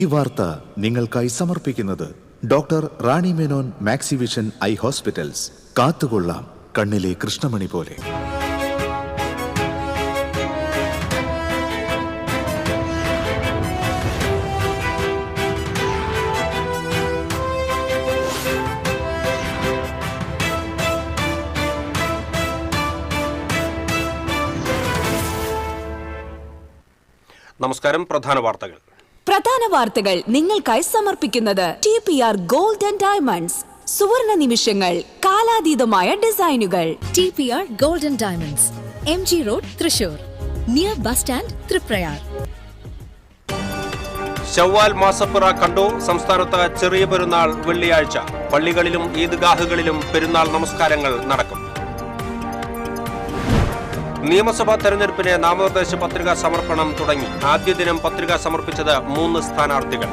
ഈ വാർത്ത നിങ്ങൾക്കായി സമർപ്പിക്കുന്നത് doctor Rani Menon Maxivision I hospitals. കാത്തുകൊള്ളാം കണ്ണിലെ കൃഷ്ണമണി പോലെ. നമസ്കാരം. പ്രധാന വാർത്തകൾ നിങ്ങൾക്കായി സമർപ്പിക്കുന്നത് TPR ഗോൾഡ് ആൻഡ് ഡയമണ്ട്സ്. സുവർണ നിമിഷങ്ങൾ, കാലാതീതമായ ഡിസൈനുകൾ. TPR gold and diamonds, MG road, Thrissur, near bus stand, Triprayar. ശവ്വാൽ മാസപ്പിറ കണ്ടു. സംസ്ഥാനത്ത് ചെറിയ പെരുന്നാൾ വെള്ളിയാഴ്ച. പള്ളികളിലും ഈദ്ഗാഹുകളിലും പെരുന്നാൾ നമസ്കാരങ്ങൾ നടക്കും. നിയമസഭാ തെരഞ്ഞെടുപ്പിന് നാമനിർദ്ദേശ പത്രികാ സമർപ്പണം തുടങ്ങി. ആദ്യ ദിനം പത്രിക സമർപ്പിച്ചത് 3 സ്ഥാനാർത്ഥികൾ.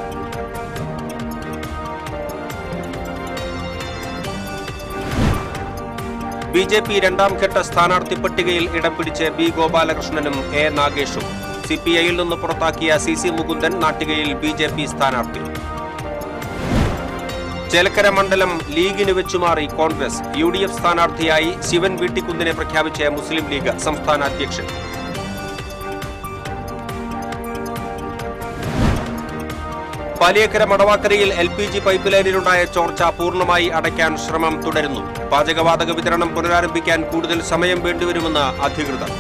BJP രണ്ടാം ഘട്ട സ്ഥാനാർത്ഥി പട്ടികയിൽ ഇടം പിടിച്ച് B ഗോപാലകൃഷ്ണനും A നാഗേഷും. CPI-യിൽ നിന്ന് പുറത്താക്കിയ CC മുകുന്ദൻ നാട്ടികയിൽ BJP സ്ഥാനാർത്ഥി. ചേലക്കര മണ്ഡലം ലീഗിന് വെച്ചുമാറി കോൺഗ്രസ്. UDF സ്ഥാനാർത്ഥിയായി ശിവൻ വീട്ടിക്കുന്നിനെ പ്രഖ്യാപിച്ച മുസ്ലിം ലീഗ് സംസ്ഥാന അധ്യക്ഷൻ. പാലിയേക്കര മടവാക്കരയിൽ LPG പൈപ്പ് ലൈനിലുണ്ടായ ചോർച്ച പൂർണ്ണമായി അടയ്ക്കാൻ ശ്രമം തുടരുന്നു. പാചകവാതക വിതരണം പുനരാരംഭിക്കാൻ കൂടുതൽ സമയം വേണ്ടിവരുമെന്ന് അധികൃതർ.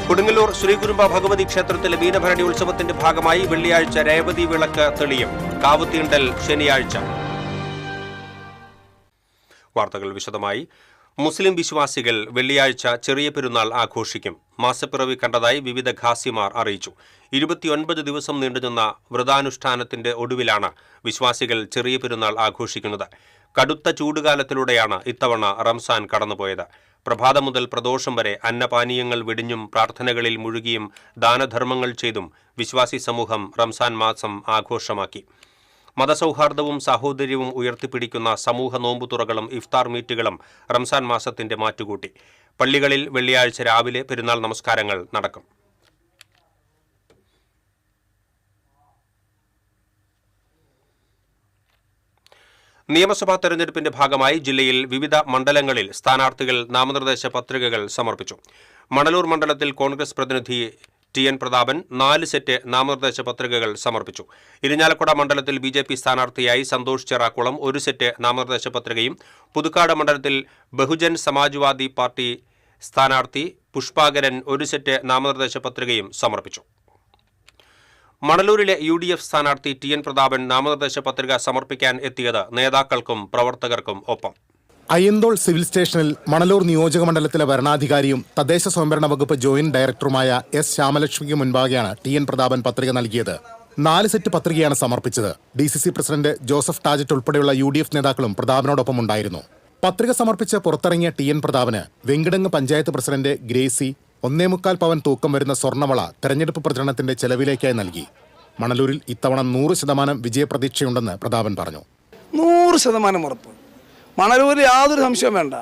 കൊടുങ്ങല്ലൂർ ശ്രീകുരുമ്പ ഭഗവതി ക്ഷേത്രത്തിലെ മീനഭരണി ഉത്സവത്തിന്റെ ഭാഗമായി വെള്ളിയാഴ്ച രേവതി വിളക്ക് തെളിയും. കാവുതീണ്ടൽ ശനിയാഴ്ച. വാർത്തകൾ വിശദമായി. മുസ്ലിം വിശ്വാസികൾ വെള്ളിയാഴ്ച ചെറിയ പെരുന്നാൾ ആഘോഷിക്കും. മാസപ്പിറവി കണ്ടതായി വിവിധ ഖാസിമാർ അറിയിച്ചു. 29 ദിവസം നീണ്ടുനിന്ന വ്രതാനുഷ്ഠാനത്തിന്റെ ഒടുവിലാണ് വിശ്വാസികൾ ചെറിയ പെരുന്നാൾ ആഘോഷിക്കുന്നത്. കടുത്ത ചൂടുകാലത്തിലൂടെയാണ് ഇത്തവണ റംസാൻ കടന്നുപോയത്. പ്രഭാതം മുതൽ പ്രദോഷം വരെ അന്നപാനീയങ്ങൾ വെടിഞ്ഞും പ്രാർത്ഥനകളിൽ മുഴുകിയും ദാനധർമ്മങ്ങൾ ചെയ്തും വിശ്വാസി സമൂഹം റംസാൻ മാസം ആഘോഷമാക്കി. മതസൗഹാർദ്ദവും സാഹോദര്യവും ഉയർത്തിപ്പിടിക്കുന്ന സമൂഹ നോമ്പുതുറകളും ഇഫ്താർ മീറ്റുകളും റംസാൻ മാസത്തിന്റെ മാറ്റുകൂട്ടി. പള്ളികളിൽ വെള്ളിയാഴ്ച രാവിലെ പെരുന്നാൾ നമസ്കാരങ്ങൾ നടക്കും. നിയമസഭാ തെരഞ്ഞെടുപ്പിന്റെ ഭാഗമായി ജില്ലയിൽ വിവിധ മണ്ഡലങ്ങളിൽ സ്ഥാനാർത്ഥികൾ നാമനിർദ്ദേശ പത്രികകൾ സമർപ്പിച്ചു. മണലൂർ മണ്ഡലത്തിൽ കോൺഗ്രസ് പ്രതിനിധി TN പ്രതാപൻ 4 സെറ്റ് നാമനിർദ്ദേശ പത്രികകൾ സമർപ്പിച്ചു. ഇരിഞ്ഞാലക്കുട മണ്ഡലത്തിൽ BJP സ്ഥാനാർത്ഥിയായി സന്തോഷ് ചെറാക്കുളം 1 സെറ്റ് നാമനിർദ്ദേശ പത്രികയും, പുതുക്കാട് മണ്ഡലത്തിൽ ബഹുജൻ സമാജ്വാദി പാർട്ടി സ്ഥാനാർത്ഥി പുഷ്പാകരൻ 1 സെറ്റ് നാമനിർദ്ദേശ പത്രികയും സമർപ്പിച്ചു. മണലൂരിലെ UDF സ്ഥാനാർത്ഥി TN പ്രതാപൻ നാമനിർദ്ദേശ പത്രിക സമർപ്പിക്കാൻ എത്തിയത് നേതാക്കൾക്കും പ്രവർത്തകർക്കും ഒപ്പം. അയ്യന്തോൾ സിവിൽ സ്റ്റേഷനിൽ മണലൂർ നിയോജക മണ്ഡലത്തിലെ വരണാധികാരിയും തദ്ദേശ സ്വയംഭരണ വകുപ്പ് ജോയിന്റ് ഡയറക്ടറുമായ S ശ്യാമലക്ഷ്മിക്ക് മുൻപാകെയാണ് TN പ്രതാപൻ പത്രിക നൽകിയത്. 4 സെറ്റ് പത്രികയാണ് സമർപ്പിച്ചത്. DCC പ്രസിഡന്റ് ജോസഫ് ടാജറ്റ് ഉൾപ്പെടെയുള്ള UDF നേതാക്കളും പ്രതാപനോടൊപ്പം ഉണ്ടായിരുന്നു. പത്രിക സമർപ്പിച്ച് പുറത്തിറങ്ങിയ TN പ്രതാപന് വെങ്കിടങ്ങ് പഞ്ചായത്ത് പ്രസിഡന്റ് ഗ്രേസി 1.25 പവൻ തൂക്കം വരുന്ന സ്വർണ്ണവള തെരഞ്ഞെടുപ്പ് പ്രചരണത്തിന്റെ ചെലവിലേക്കായി നൽകി. മണലൂരിൽ ഇത്തവണ 100% വിജയപ്രതീക്ഷയുണ്ടെന്ന് പ്രതാപൻ പറഞ്ഞു. 100% ഉറപ്പ്. മണലൂരിൽ യാതൊരു സംശയം വേണ്ട.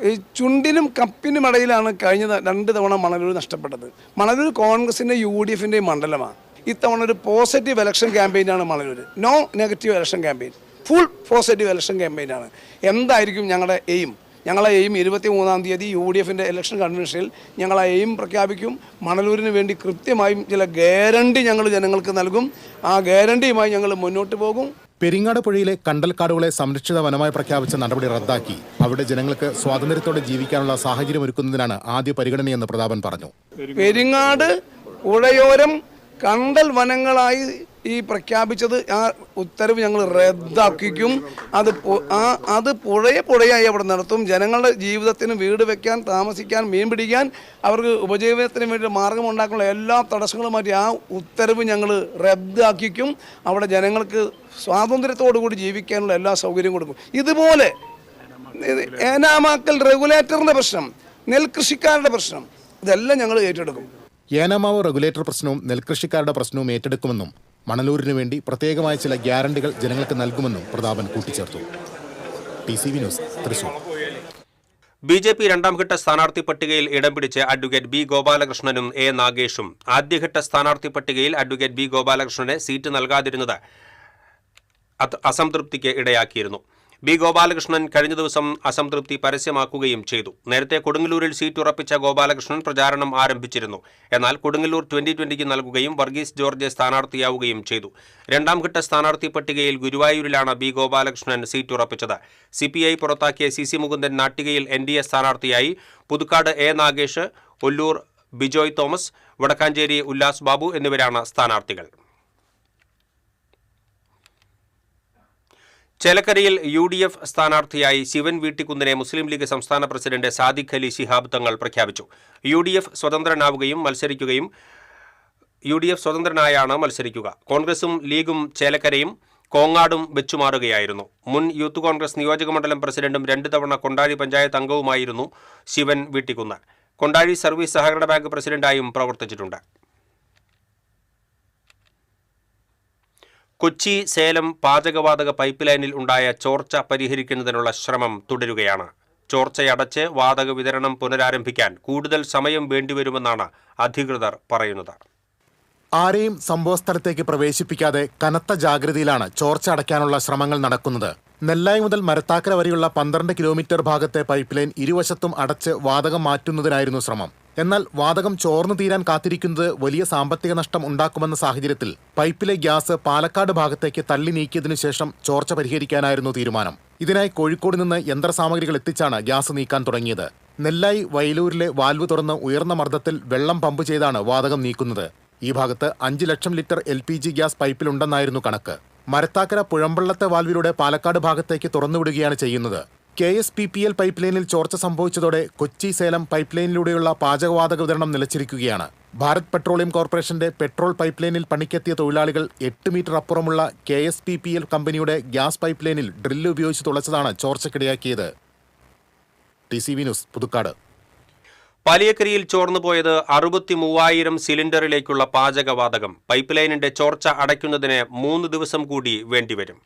ഈ ചുണ്ടിനും കപ്പിനും ഇടയിലാണ് കഴിഞ്ഞ 2 തവണ മണലൂർ നഷ്ടപ്പെട്ടത്. മണലൂർ കോൺഗ്രസിൻ്റെ UDFിൻ്റെയും മണ്ഡലമാണ്. ഇത്തവണ ഒരു പോസിറ്റീവ് ഇലക്ഷൻ ക്യാമ്പയിനാണ് Manalur. No negative election campaign, full positive election ക്യാമ്പയിനാണ്. എന്തായിരിക്കും ഞങ്ങളുടെ എയിം? ഞങ്ങളെ എയിം 23-ാം തീയതി UDFിൻ്റെ ഇലക്ഷൻ കൺവെൻഷനിൽ ഞങ്ങൾ ആ എയിം പ്രഖ്യാപിക്കും. മണലൂരിന് വേണ്ടി കൃത്യമായും ചില ഗ്യാരണ്ടി ഞങ്ങൾ ജനങ്ങൾക്ക് നൽകും. ആ ഗ്യാരണ്ടിയുമായി ഞങ്ങൾ മുന്നോട്ട് പോകും. പെരിങ്ങാട് പുഴയിലെ കണ്ടൽക്കാടുകളെ സംരക്ഷിത വനമായി പ്രഖ്യാപിച്ച നടപടി റദ്ദാക്കി അവിടെ ജനങ്ങൾക്ക് സ്വാതന്ത്ര്യത്തോടെ ജീവിക്കാനുള്ള സാഹചര്യം ഒരുക്കുന്നതിനാണ് ആദ്യ പരിഗണനയെന്ന് പ്രതാപൻ പറഞ്ഞു. പെരിങ്ങാട് പുഴയോരം കണ്ടൽ വനങ്ങളായി ഈ പ്രഖ്യാപിച്ചത് ആ ഉത്തരവ് ഞങ്ങൾ റദ്ദാക്കിക്കും. അത് പുഴയായി അവിടെ നടത്തും. ജനങ്ങളുടെ ജീവിതത്തിന് വീട് വെക്കാൻ, താമസിക്കാൻ, മീൻ പിടിക്കാൻ, അവർക്ക് ഉപജീവനത്തിന് വേണ്ടി മാർഗമുണ്ടാക്കാനുള്ള എല്ലാ തടസ്സങ്ങളും മാറ്റി ആ ഉത്തരവ് ഞങ്ങൾ റദ്ദാക്കിക്കും. അവിടെ ജനങ്ങൾക്ക് സ്വാതന്ത്ര്യത്തോടു കൂടി ജീവിക്കാനുള്ള എല്ലാ സൗകര്യവും കൊടുക്കും. ഇതുപോലെ ഏനാമാക്കൽ റെഗുലേറ്ററിൻ്റെ പ്രശ്നം, നെൽകൃഷിക്കാരുടെ പ്രശ്നം, ഇതെല്ലാം ഞങ്ങൾ ഏറ്റെടുക്കും. ഏനാമാവ് റെഗുലേറ്റർ പ്രശ്നവും നെൽകൃഷിക്കാരുടെ പ്രശ്നവും ഏറ്റെടുക്കുമെന്നും മണലൂരിന് വേണ്ടി പ്രത്യേകമായ ചില ഗ്യാരണ്ടികൾ ജനങ്ങൾക്ക് നൽകുമെന്നും പ്രതാപൻ കൂട്ടിച്ചേർത്തു. TCV news, Thrissur. BJP രണ്ടാംഘട്ട സ്ഥാനാർത്ഥി പട്ടികയിൽ ഇടം പിടിച്ച് അഡ്വക്കേറ്റ് ബി ഗോപാലകൃഷ്ണനും എ നാഗേഷും ആദ്യഘട്ട സ്ഥാനാർത്ഥി പട്ടികയിൽ അഡ്വക്കേറ്റ് ബി ഗോപാലകൃഷ്ണന് സീറ്റ് നൽകാതിരുന്നത് അസംതൃപ്തിക്ക് ഇടയാക്കിയിരുന്നു. ബി ഗോപാലകൃഷ്ണൻ കഴിഞ്ഞ ദിവസം അസംതൃപ്തി പരസ്യമാക്കുകയും ചെയ്തു. നേരത്തെ കൊടുങ്ങല്ലൂരിൽ സീറ്റ് ഉറപ്പിച്ച ഗോപാലകൃഷ്ണൻ പ്രചാരണം ആരംഭിച്ചിരുന്നു. എന്നാൽ കൊടുങ്ങല്ലൂർ 2020 നൽകുകയും വർഗീസ് ജോർജ് സ്ഥാനാർത്ഥിയാവുകയും ചെയ്തു. രണ്ടാംഘട്ട സ്ഥാനാർത്ഥി പട്ടികയിൽ ഗുരുവായൂരിലാണ് ബി ഗോപാലകൃഷ്ണൻ സീറ്റ് ഉറപ്പിച്ചത്. CPI പുറത്താക്കിയ CC മുകുന്ദൻ നാട്ടികയിൽ NDA സ്ഥാനാർത്ഥിയായി, പുതുക്കാട് എ നാഗേഷ്, ഒല്ലൂർ ബിജോയ് തോമസ്, വടക്കാഞ്ചേരി ഉല്ലാസ് ബാബു എന്നിവരാണ് സ്ഥാനാർത്ഥികൾ. ചേലക്കരയിൽ UDF സ്ഥാനാർത്ഥിയായി ശിവൻ വീട്ടിക്കുന്നിനെ മുസ്ലിം ലീഗ് സംസ്ഥാന പ്രസിഡന്റ് സാദിഖ് അലി ശിഹാബ് തങ്ങൾ പ്രഖ്യാപിച്ചു. UDF സ്വതന്ത്രനായാണ് മത്സരിക്കുക. കോൺഗ്രസും ലീഗും ചേലക്കരയും കോങ്ങാടും വെച്ചുമാറുകയായിരുന്നു. മുൻ യൂത്ത് കോൺഗ്രസ് നിയോജകമണ്ഡലം പ്രസിഡന്റും 2 തവണ കൊണ്ടാഴി പഞ്ചായത്ത് അംഗവുമായിരുന്നു ശിവൻ വീട്ടിക്കുന്ന്. കൊണ്ടാഴി സർവീസ് സഹകരണ ബാങ്ക് പ്രസിഡന്റായും പ്രവർത്തിച്ചിട്ടുണ്ട്. കൊച്ചി സേലം പാചകവാതക പൈപ്പ് ലൈനിൽ ഉണ്ടായ ചോർച്ച പരിഹരിക്കുന്നതിനുള്ള ശ്രമം തുടരുകയാണ്. ചോർച്ചയടച്ച് വാതക വിതരണം പുനരാരംഭിക്കാൻ കൂടുതൽ സമയം വേണ്ടിവരുമെന്നാണ് അധികൃതർ പറയുന്നത്. ആരെയും സംഭവസ്ഥലത്തേക്ക് പ്രവേശിപ്പിക്കാതെ കനത്ത ജാഗ്രതയിലാണ് ചോർച്ച അടയ്ക്കാനുള്ള ശ്രമങ്ങൾ നടക്കുന്നത്. നെല്ലായി മുതൽ മരത്താക്കര വരെയുള്ള 12 കിലോമീറ്റർ ഭാഗത്തെ പൈപ്പ് ലൈൻ ഇരുവശത്തും അടച്ച് വാതകം മാറ്റുന്നതിനായിരുന്നു ശ്രമം. എന്നാൽ വാതകം ചോർന്നു തീരാൻ കാത്തിരിക്കുന്നത് വലിയ സാമ്പത്തിക നഷ്ടം ഉണ്ടാക്കുമെന്ന സാഹചര്യത്തിൽ പൈപ്പിലെ ഗ്യാസ് പാലക്കാട് ഭാഗത്തേക്ക് തള്ളി നീക്കിയതിനു ശേഷം ചോർച്ച പരിഹരിക്കാനായിരുന്നു തീരുമാനം. ഇതിനായി കോഴിക്കോട് നിന്ന് യന്ത്രസാമഗ്രികൾ എത്തിച്ചാണ് ഗ്യാസ് നീക്കാൻ തുടങ്ങിയത്. നെല്ലായി വയലൂരിലെ വാൽവ് തുറന്ന് ഉയർന്ന മർദ്ദത്തിൽ വെള്ളം പമ്പ് ചെയ്താണ് വാതകം നീക്കുന്നത്. ഈ ഭാഗത്ത് 5 ലക്ഷം ലിറ്റർ LPG ഗ്യാസ് പൈപ്പിലുണ്ടെന്നായിരുന്നു കണക്ക്. മരത്താക്കര പുഴമ്പള്ളത്തെ വാൽവിലൂടെ പാലക്കാട് ഭാഗത്തേക്ക് തുറന്നുവിടുകയാണ് ചെയ്യുന്നത്. KSPPL പൈപ്പ് ലൈനിൽ ചോർച്ച സംഭവിച്ചതോടെ കൊച്ചി സേലം പൈപ്പ് ലൈനിലൂടെയുള്ള പാചകവാതക വിതരണം നിലച്ചിരിക്കുകയാണ്. ഭാരത് പെട്രോളിയം കോർപ്പറേഷന്റെ പെട്രോൾ പൈപ്പ് ലൈനിൽ പണിക്കെത്തിയ തൊഴിലാളികൾ 8 മീറ്റർ അപ്പുറമുള്ള KSPPL കമ്പനിയുടെ ഗ്യാസ് പൈപ്പ് ലൈനിൽ ഡ്രില്ല് ഉപയോഗിച്ച് തുളച്ചതാണ് ചോർച്ചക്കിടയാക്കിയത്. TCV news, Puthukkad. പാലിയക്കരയിൽ ചോർന്നുപോയത് 63,000 സിലിണ്ടറിലേക്കുള്ള പാചകവാതകം. പൈപ്പ് ലൈനിന്റെ ചോർച്ച അടയ്ക്കുന്നതിന് 3 ദിവസം കൂടി വേണ്ടിവരും.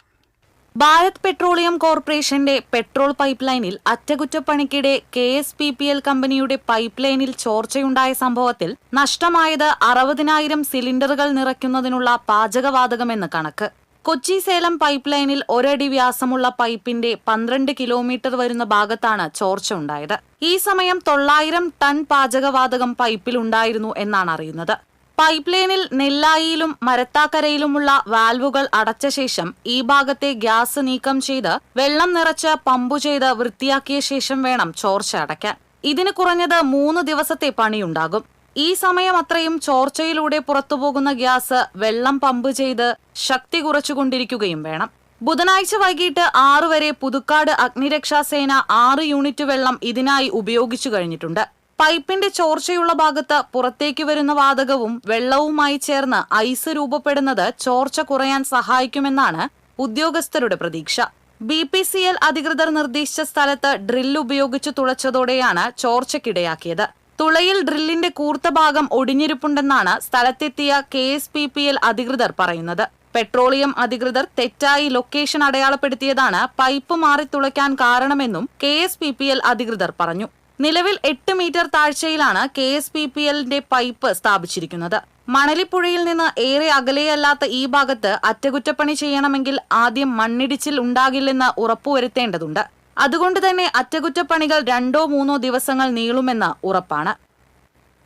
ഭാരത് പെട്രോളിയം കോർപ്പറേഷന്റെ പെട്രോൾ പൈപ്പ് ലൈനിൽ അറ്റകുറ്റപ്പണിക്കിടെ KSPPL കമ്പനിയുടെ പൈപ്പ് ലൈനിൽ ചോർച്ചയുണ്ടായ സംഭവത്തിൽ നഷ്ടമായത് 60,000 സിലിണ്ടറുകൾ നിറയ്ക്കുന്നതിനുള്ള പാചകവാതകമെന്ന് കണക്ക്. കൊച്ചി സേലം പൈപ്പ് ലൈനിൽ 1 അടി വ്യാസമുള്ള പൈപ്പിന്റെ 12 കിലോമീറ്റർ വരുന്ന ഭാഗത്താണ് ചോർച്ച ഉണ്ടായത്. ഈ സമയം 900 ടൺ പാചകവാതകം പൈപ്പിലുണ്ടായിരുന്നു എന്നാണ് അറിയുന്നത്. പൈപ്പ് ലൈനിൽ നെല്ലായിയിലും മരത്താക്കരയിലുമുള്ള വാൽവുകൾ അടച്ച ശേഷം ഈ ഭാഗത്തെ ഗ്യാസ് നീക്കം ചെയ്ത് വെള്ളം നിറച്ച് പമ്പു ചെയ്ത് വൃത്തിയാക്കിയ ശേഷം വേണം ചോർച്ച അടയ്ക്കാൻ. ഇതിന് കുറഞ്ഞത് 3 ദിവസത്തെ പണിയുണ്ടാകും. ഈ സമയം അത്രയും ചോർച്ചയിലൂടെ പുറത്തുപോകുന്ന ഗ്യാസ് വെള്ളം പമ്പ് ചെയ്ത് ശക്തി കുറച്ചുകൊണ്ടിരിക്കുകയും വേണം. ബുധനാഴ്ച വൈകിട്ട് 6 വരെ പുതുക്കാട് അഗ്നിരക്ഷാസേന 6 യൂണിറ്റ് വെള്ളം ഇതിനായി ഉപയോഗിച്ചു കഴിഞ്ഞിട്ടുണ്ട്. പൈപ്പിന്റെ ചോർച്ചയുള്ള ഭാഗത്ത് പുറത്തേക്ക് വരുന്ന വാതകവും വെള്ളവുമായി ചേർന്ന് ഐസ് രൂപപ്പെടുന്നത് ചോർച്ച കുറയാൻ സഹായിക്കുമെന്നാണ് ഉദ്യോഗസ്ഥരുടെ പ്രതീക്ഷ. BPCL അധികൃതർ നിർദ്ദേശിച്ച സ്ഥലത്ത് ഡ്രില്ല് ഉപയോഗിച്ച് തുളച്ചതോടെയാണ് ചോർച്ചയ്ക്കിടയാക്കിയത്. തുളയിൽ ഡ്രില്ലിന്റെ കൂർത്ത ഭാഗം ഒടിഞ്ഞിരിപ്പുണ്ടെന്നാണ് സ്ഥലത്തെത്തിയ KSPPL അധികൃതർ പറയുന്നത്. പെട്രോളിയം അധികൃതർ തെറ്റായി ലൊക്കേഷൻ അടയാളപ്പെടുത്തിയതാണ് പൈപ്പ് മാറി തുളയ്ക്കാൻ കാരണമെന്നും KSPPL അധികൃതർ പറഞ്ഞു. നിലവിൽ 8 മീറ്റർ താഴ്ചയിലാണ് KSPPLന്റെ പൈപ്പ് സ്ഥാപിച്ചിരിക്കുന്നത്. മണലിപ്പുഴയിൽ നിന്ന് ഏറെ അകലെയല്ലാത്ത ഈ ഭാഗത്ത് അറ്റകുറ്റപ്പണി ചെയ്യണമെങ്കിൽ ആദ്യം മണ്ണിടിച്ചിൽ ഉണ്ടാകില്ലെന്ന് ഉറപ്പുവരുത്തേണ്ടതുണ്ട്. അതുകൊണ്ട് തന്നെ അറ്റകുറ്റപ്പണികൾ 2-3 ദിവസങ്ങൾ നീളുമെന്ന് ഉറപ്പാണ്.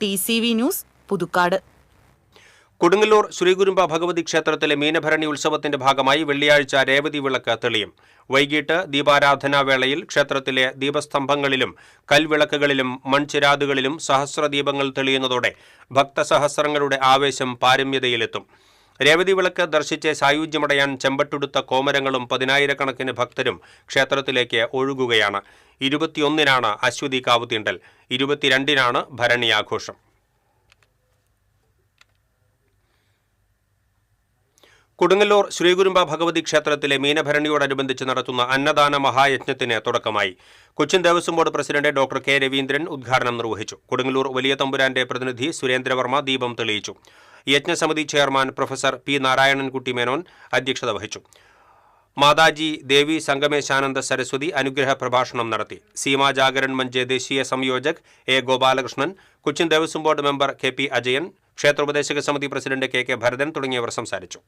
TCV news, Puthukkad. കൊടുങ്ങല്ലൂർ ശ്രീകുരുമ്പ ഭഗവതി ക്ഷേത്രത്തിലെ മീനഭരണി ഉത്സവത്തിന്റെ ഭാഗമായി വെള്ളിയാഴ്ച രേവതി വിളക്ക് തെളിയും. വൈകിട്ട് ദീപാരാധനാവേളയിൽ ക്ഷേത്രത്തിലെ ദീപസ്തംഭങ്ങളിലും കൽവിളക്കുകളിലും മൺചിരാതുകളിലും സഹസ്രദീപങ്ങൾ തെളിയുന്നതോടെ ഭക്തസഹസ്രങ്ങളുടെ ആവേശം പാരമ്യതയിലെത്തും. രേവതി വിളക്ക് ദർശിച്ച് സായുജ്യമടയാൻ ചെമ്പട്ടുടുത്ത കോമരങ്ങളും 10,000-കണക്കിന് ഭക്തരും ക്ഷേത്രത്തിലേക്ക് ഒഴുകുകയാണ്. 21-നാണ് അശ്വതി കാവുതീണ്ടൽ, 22-നാണ് ഭരണി ആഘോഷം. കൊടുങ്ങല്ലൂർ ശ്രീകുരുമ്പ ഭഗവതി ക്ഷേത്രത്തിലെ മീനഭരണിയോടനുബന്ധിച്ച് നടത്തുന്ന അന്നദാന മഹായജ്ഞത്തിന് തുടക്കമായി. Cochin Devaswom board president doctor K. Raveendran ഉദ്ഘാടനം നിർവഹിച്ചു. കൊടുങ്ങല്ലൂർ വലിയ തമ്പുരാന്റെ പ്രതിനിധി സുരേന്ദ്രവർമ്മ ദീപം തെളിയിച്ചു. യജ്ഞസമിതി chairman professor P. Narayanankutty Menon അധ്യക്ഷത വഹിച്ചു. മാതാജി ദേവി സംഗമേശാനന്ദ സരസ്വതി അനുഗ്രഹ പ്രഭാഷണം നടത്തി. സീമാ ജാഗരൺ മഞ്ച് ദേശീയ സംയോജക് A Gopalakrishnan, Cochin Devaswom board member KP Ajayan, ക്ഷേത്രോപദേശക സമിതി പ്രസിഡന്റ് KK ഭരതൻ തുടങ്ങിയവർ സംസാരിച്ചു.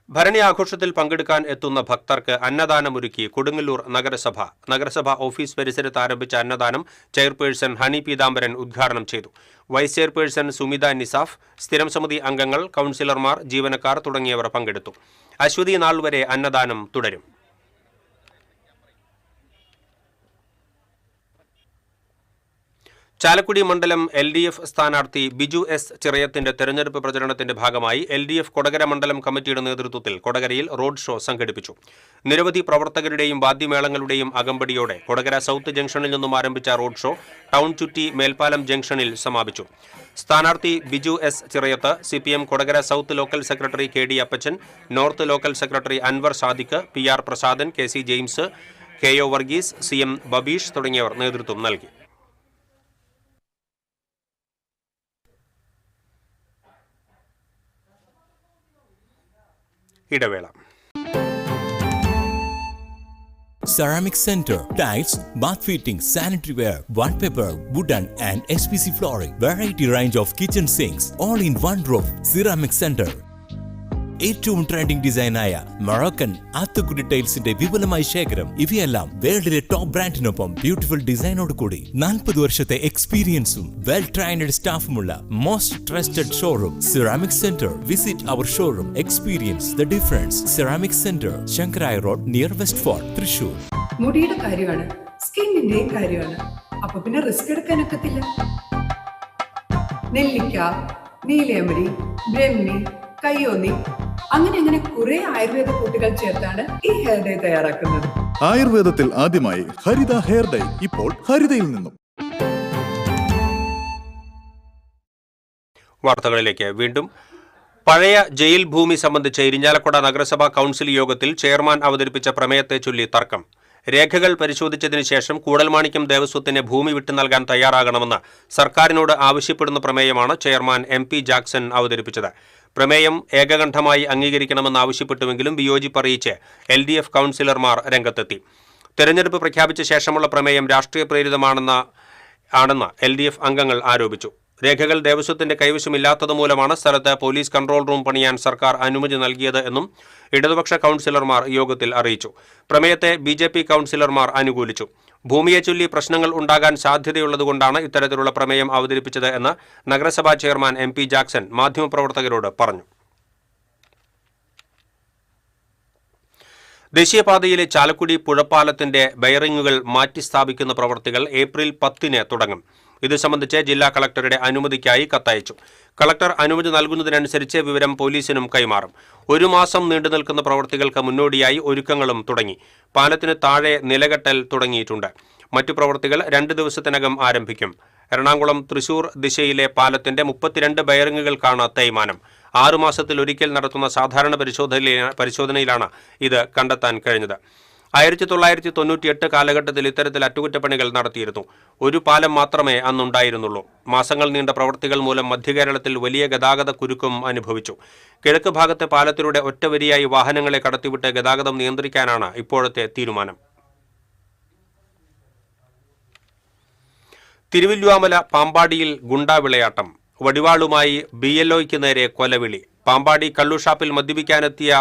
ഭരണി ആഘോഷത്തിൽ പങ്കെടുക്കാൻ എത്തുന്ന ഭക്തർക്ക് അന്നദാനമൊരുക്കി കൊടുങ്ങല്ലൂർ നഗരസഭ. നഗരസഭ ഓഫീസ് പരിസരത്ത് ആരംഭിച്ച അന്നദാനം ചെയർപേഴ്സൺ ഹണി പീതാംബരൻ ഉദ്ഘാടനം ചെയ്തു. വൈസ് ചെയർപേഴ്സൺ സുമിത നിസാഫ്, സ്ഥിരം സമിതി അംഗങ്ങൾ, കൗൺസിലർമാർ, ജീവനക്കാർ തുടങ്ങിയവർ പങ്കെടുത്തു. അശ്വതി നാൾ വരെ അന്നദാനം തുടരും. ചാലക്കുടി മണ്ഡലം LDF സ്ഥാനാർത്ഥി ബിജു എസ് ചിറയത്തിന്റെ തെരഞ്ഞെടുപ്പ് പ്രചരണത്തിന്റെ ഭാഗമായി LDF കൊടകര മണ്ഡലം കമ്മിറ്റിയുടെ നേതൃത്വത്തിൽ കൊടകരയിൽ റോഡ് ഷോ സംഘടിപ്പിച്ചു. നിരവധി പ്രവർത്തകരുടെയും വാദ്യമേളങ്ങളുടെയും അകമ്പടിയോടെ കൊടകര സൗത്ത് ജംഗ്ഷനിൽ നിന്നും ആരംഭിച്ച റോഡ് ഷോ ടൗൺ ചുറ്റി മേൽപ്പാലം ജംഗ്ഷനിൽ സമാപിച്ചു. സ്ഥാനാർത്ഥി Biju S Chirayath, CPM Kodakara south local secretary KD Appachan, north local secretary Anwar Sadiq, PR Prasadan, KC James, KO Varghese, CM Babeesh തുടങ്ങിയവർ നേതൃത്വം നൽകി. ഇടവേള. Ceramic Center, tiles, bath fittings, sanitary ware, wallpaper, wooden and SPC flooring, variety range of kitchen sinks, all in one roof. Ceramic Center. ഏറ്റവും trending ഡിസൈനായ Moroccan ആത്തുകുടി ടൈൽസിന്റെ വിപുലമായ ശേഖരം. ഇവയെല്ലാം വേൾഡിലെ top ബ്രാൻഡിനൊപ്പം beautiful ഡിസൈനോട് കൂടി 40 വർഷത്തെ എക്സ്പീരിയൻസും വെൽ ട്രെയിൻഡ് സ്റ്റാഫുമുള്ള most trusted showroom ceramic centre. Visit our showroom, experience the difference. Ceramic centre, Sankaraya road, near west fort, Thrissur. മുടിയുടെ കാര്യമാണ്, സ്കിന്നിന്റെയും കാര്യമാണ്. അപ്പൊ പിന്നെ റിസ്ക് എടുക്കാനൊക്കത്തില്ല. നെല്ലിക്ക, നീലയമരി, ബ്രഹ്മി, കയ്യോന്നി, അങ്ങനെ കുറെ ആയുർവേദ കൂട്ടുകൾ ചേർത്താണ് ഈ ഹെയർ ഡേ തയ്യാറാക്കുന്നത്. ആയുർവേദത്തിൽ ആദ്യമായി ഹരിത ഹെയർ ഡേ, ഇപ്പോൾ ഹരിതയിൽ നിന്നും. വാർത്തകളിലേക്ക് വീണ്ടും. പഴയ ജയിൽ ഭൂമി സംബന്ധിച്ച് ഇരിഞ്ഞാലക്കുട നഗരസഭാ കൗൺസിൽ യോഗത്തിൽ ചെയർമാൻ അവതരിപ്പിച്ച പ്രമേയത്തെ ചൊല്ലി തർക്കം. രേഖകൾ പരിശോധിച്ചതിന് ശേഷം കൂടൽമാണിക്യം ദേവസ്വത്തിന് ഭൂമി വിട്ടു നൽകാൻ തയ്യാറാകണമെന്ന് സർക്കാരിനോട് ആവശ്യപ്പെടുന്ന പ്രമേയമാണ് ചെയർമാൻ MP ജാക്സൺ അവതരിപ്പിച്ചത്. പ്രമേയം ഏകകണ്ഠമായി അംഗീകരിക്കണമെന്നാവശ്യപ്പെട്ടുവെങ്കിലും വിയോജിപ്പ് അറിയിച്ച് LDF കൗൺസിലർമാർ രംഗത്തെത്തി. തെരഞ്ഞെടുപ്പ് പ്രഖ്യാപിച്ച ശേഷമുള്ള പ്രമേയം രാഷ്ട്രീയ പ്രേരിതമാണെന്ന് LDF അംഗങ്ങൾ ആരോപിച്ചു. രേഖകൾ ദേവസ്വത്തിന്റെ കൈവശമില്ലാത്തതുമൂലമാണ് സ്ഥലത്ത് പോലീസ് കൺട്രോൾ റൂം പണിയാൻ സർക്കാർ അനുമതി നൽകിയത് എന്നും ഇടതുപക്ഷ കൗൺസിലർമാർ യോഗത്തിൽ അറിയിച്ചു. പ്രമേയത്തെ BJP കൗൺസിലർമാർ അനുകൂലിച്ചു. ഭൂമിയെ ചൊല്ലി പ്രശ്നങ്ങൾ ഉണ്ടാകാൻ സാധ്യതയുള്ളതുകൊണ്ടാണ് ഇത്തരത്തിലുള്ള പ്രമേയം അവതരിപ്പിച്ചത് എന്ന് നഗരസഭാ ചെയർമാൻ MP ജാക്സൺ മാധ്യമപ്രവർത്തകരോട് പറഞ്ഞു. ദേശീയപാതയിലെ ചാലക്കുടി പുഴപ്പാലത്തിന്റെ ബെയറിംഗുകൾ മാറ്റിസ്ഥാപിക്കുന്ന പ്രവൃത്തികൾ ഏപ്രിൽ 10-ന് തുടങ്ങും. ഇത് സംബന്ധിച്ച് ജില്ലാ കളക്ടറുടെ അനുമതിക്കായി കത്തയച്ചു. കളക്ടർ അനുമതി നൽകുന്നതിനനുസരിച്ച് വിവരം പോലീസിനും കൈമാറും. 1 മാസം നീണ്ടുനിൽക്കുന്ന പ്രവൃത്തികൾക്ക് മുന്നോടിയായി ഒരുക്കങ്ങളും തുടങ്ങി. പാലത്തിന് താഴെ നിലകെട്ടൽ തുടങ്ങിയിട്ടുണ്ട്. മറ്റു പ്രവൃത്തികൾ 2 ദിവസത്തിനകം ആരംഭിക്കും. എറണാകുളം തൃശൂർ ദിശയിലെ പാലത്തിന്റെ 32 ബെയറിംഗുകൾക്കാണ് തേയ്മാനം. 6 മാസത്തിലൊരിക്കൽ നടത്തുന്ന സാധാരണ പരിശോധനയിലാണ് ഇത് കണ്ടെത്താൻ കഴിഞ്ഞത്. 1998 കാലഘട്ടത്തിൽ ഇത്തരത്തിൽ അറ്റകുറ്റപ്പണികൾ നടത്തിയിരുന്നു. ഒരു പാലം മാത്രമേ അന്നുണ്ടായിരുന്നുള്ളൂ. മാസങ്ങൾ നീണ്ട പ്രവൃത്തികൾ മൂലം മധ്യകേരളത്തിൽ വലിയ ഗതാഗത കുരുക്കും അനുഭവിച്ചു. കിഴക്ക് ഭാഗത്തെ പാലത്തിലൂടെ ഒറ്റവരിയായി വാഹനങ്ങളെ കടത്തിവിട്ട് ഗതാഗതം നിയന്ത്രിക്കാനാണ് ഇപ്പോഴത്തെ തീരുമാനം. തിരുവല്ലുവാമല പാമ്പാടിയിൽ ഗുണ്ടാവിളയാട്ടം. വടിവാളുമായി BLOയ്ക്ക് നേരെ കൊലവിളി. പാമ്പാടി കള്ളുഷാപ്പിൽ മദ്യപിക്കാനെത്തിയ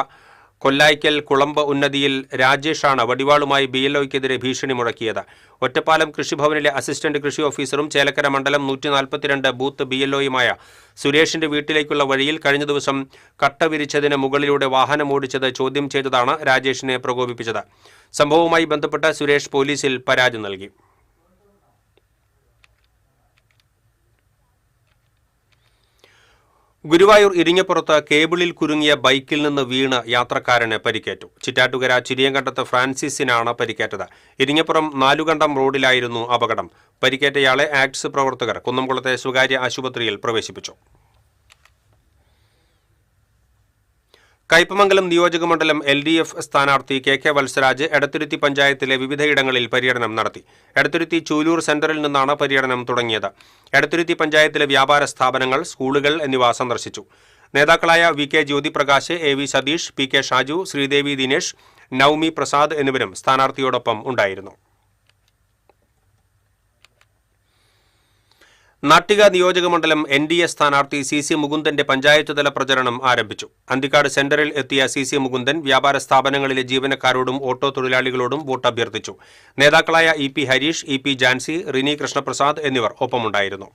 കൊല്ലായ്ക്കൽ കുളമ്പ് ഉന്നതിയിൽ രാജേഷാണ് വടിവാളുമായി BLOയ്ക്കെതിരെ ഭീഷണി മുഴക്കിയത്. ഒറ്റപ്പാലം കൃഷിഭവനിലെ അസിസ്റ്റന്റ് കൃഷി ഓഫീസറും ചേലക്കര മണ്ഡലം 142 ബൂത്ത് BLOയുമായ സുരേഷിന്റെ വീട്ടിലേക്കുള്ള വഴിയിൽ കഴിഞ്ഞ ദിവസം കട്ട വിരിച്ചതിന് മുകളിലൂടെ വാഹനമോടിച്ചത് ചോദ്യം ചെയ്തതാണ് രാജേഷിനെ പ്രകോപിപ്പിച്ചത്. സംഭവവുമായി ബന്ധപ്പെട്ട് സുരേഷ് പോലീസിൽ പരാതി നൽകി. ഗുരുവായൂർ ഇരിങ്ങപ്പുറത്ത് കേബിളിൽ കുരുങ്ങിയ ബൈക്കിൽ നിന്ന് വീണ് യാത്രക്കാരന് പരിക്കേറ്റു. ചിറ്റാറ്റുകര ചിരിയങ്കണ്ടത്ത് ഫ്രാൻസിസിനാണ് പരിക്കേറ്റത്. ഇരിങ്ങപ്പുറം നാലുകണ്ടം റോഡിലായിരുന്നു അപകടം. പരിക്കേറ്റയാളെ ആക്ട്സ് പ്രവർത്തകർ കുന്നംകുളത്തെ സ്വകാര്യ ആശുപത്രിയിൽ പ്രവേശിപ്പിച്ചു. കയ്പമംഗലം നിയോജകമണ്ഡലം LDF സ്ഥാനാർത്ഥി KK വത്സരാജ് എടത്തുരുത്തി പഞ്ചായത്തിലെ വിവിധയിടങ്ങളിൽ പര്യടനം നടത്തി. എടത്തുരുത്തി ചൂലൂർ സെന്ററിൽ നിന്നാണ് പര്യടനം തുടങ്ങിയത്. എടത്തുരുത്തി പഞ്ചായത്തിലെ വ്യാപാര സ്ഥാപനങ്ങൾ, സ്കൂളുകൾ എന്നിവ സന്ദർശിച്ചു. നേതാക്കളായ VK Jyothiprakash, AV Satheesh, PK Shaju, Sridevi Dinesh, Noumi Prasad എന്നിവരും സ്ഥാനാർത്ഥിയോടൊപ്പം ഉണ്ടായിരുന്നു. നാട്ടിക നിയോജകമണ്ഡലം NDA സ്ഥാനാർത്ഥി CC മുകുന്ദന്റെ പഞ്ചായത്ത് തല പ്രചരണം ആരംഭിച്ചു. അന്തിക്കാട് സെന്ററിൽ എത്തിയ CC മുകുന്ദൻ വ്യാപാര സ്ഥാപനങ്ങളിലെ ജീവനക്കാരോടും ഓട്ടോ തൊഴിലാളികളോടും വോട്ട് അഭ്യർത്ഥിച്ചു. നേതാക്കളായ EP ഹരീഷ്, EP ജാൻസി, റിനി കൃഷ്ണപ്രസാദ് എന്നിവർ ഒപ്പമുണ്ടായിരുന്നു.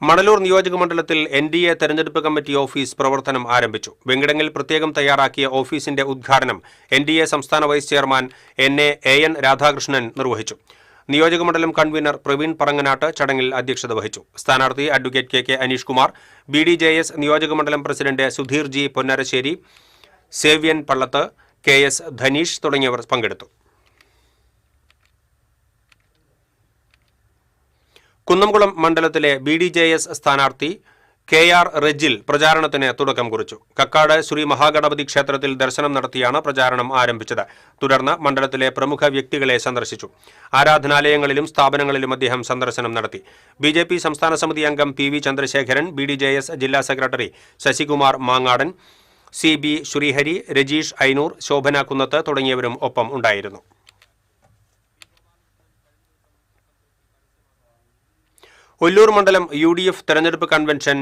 മണലൂർ നിയോജകമണ്ഡലത്തിൽ NDA തെരഞ്ഞെടുപ്പ് കമ്മിറ്റി ഓഫീസ് പ്രവർത്തനം ആരംഭിച്ചു. വെങ്കിടങ്ങിൽ പ്രത്യേകം തയ്യാറാക്കിയ ഓഫീസിന്റെ ഉദ്ഘാടനം NDA സംസ്ഥാന വൈസ് ചെയർമാൻ AN രാധാകൃഷ്ണൻ നിർവഹിച്ചു. നിയോജകമണ്ഡലം കൺവീനർ പ്രവീൺ പറങ്ങനാട്ട് ചടങ്ങിൽ അധ്യക്ഷത വഹിച്ചു. സ്ഥാനാർത്ഥി advocate KK Aneesh Kumar, BDJS നിയോജകമണ്ഡലം president Sudheer G Ponnarassery, സേവ്യൻ Pallath, KS Dhaneesh തുടങ്ങിയവർ പങ്കെടുത്തു. കുന്നംകുളം മണ്ഡലത്തിലെ BDJS സ്ഥാനാർത്ഥി KR റെജിൽ പ്രചാരണത്തിന് തുടക്കം കുറിച്ചു. കക്കാട് ശ്രീ മഹാഗണപതി ക്ഷേത്രത്തിൽ ദർശനം നടത്തിയാണ് പ്രചാരണം ആരംഭിച്ചത്. തുടർന്ന് മണ്ഡലത്തിലെ പ്രമുഖ വ്യക്തികളെ സന്ദർശിച്ചു. ആരാധനാലയങ്ങളിലും സ്ഥാപനങ്ങളിലും അദ്ദേഹം സന്ദർശനം നടത്തി. BJP സംസ്ഥാന സമിതി അംഗം PV ചന്ദ്രശേഖരൻ, BDJS ജില്ലാ സെക്രട്ടറി ശശികുമാർ മാങ്ങാടൻ, CB ശ്രീഹരി, രജീഷ് ഐനൂർ, ശോഭന കുന്നത്ത് തുടങ്ങിയവരും ഒപ്പം ഉണ്ടായിരുന്നു. ഒല്ലൂർ മണ്ഡലം UDF തെരഞ്ഞെടുപ്പ് convention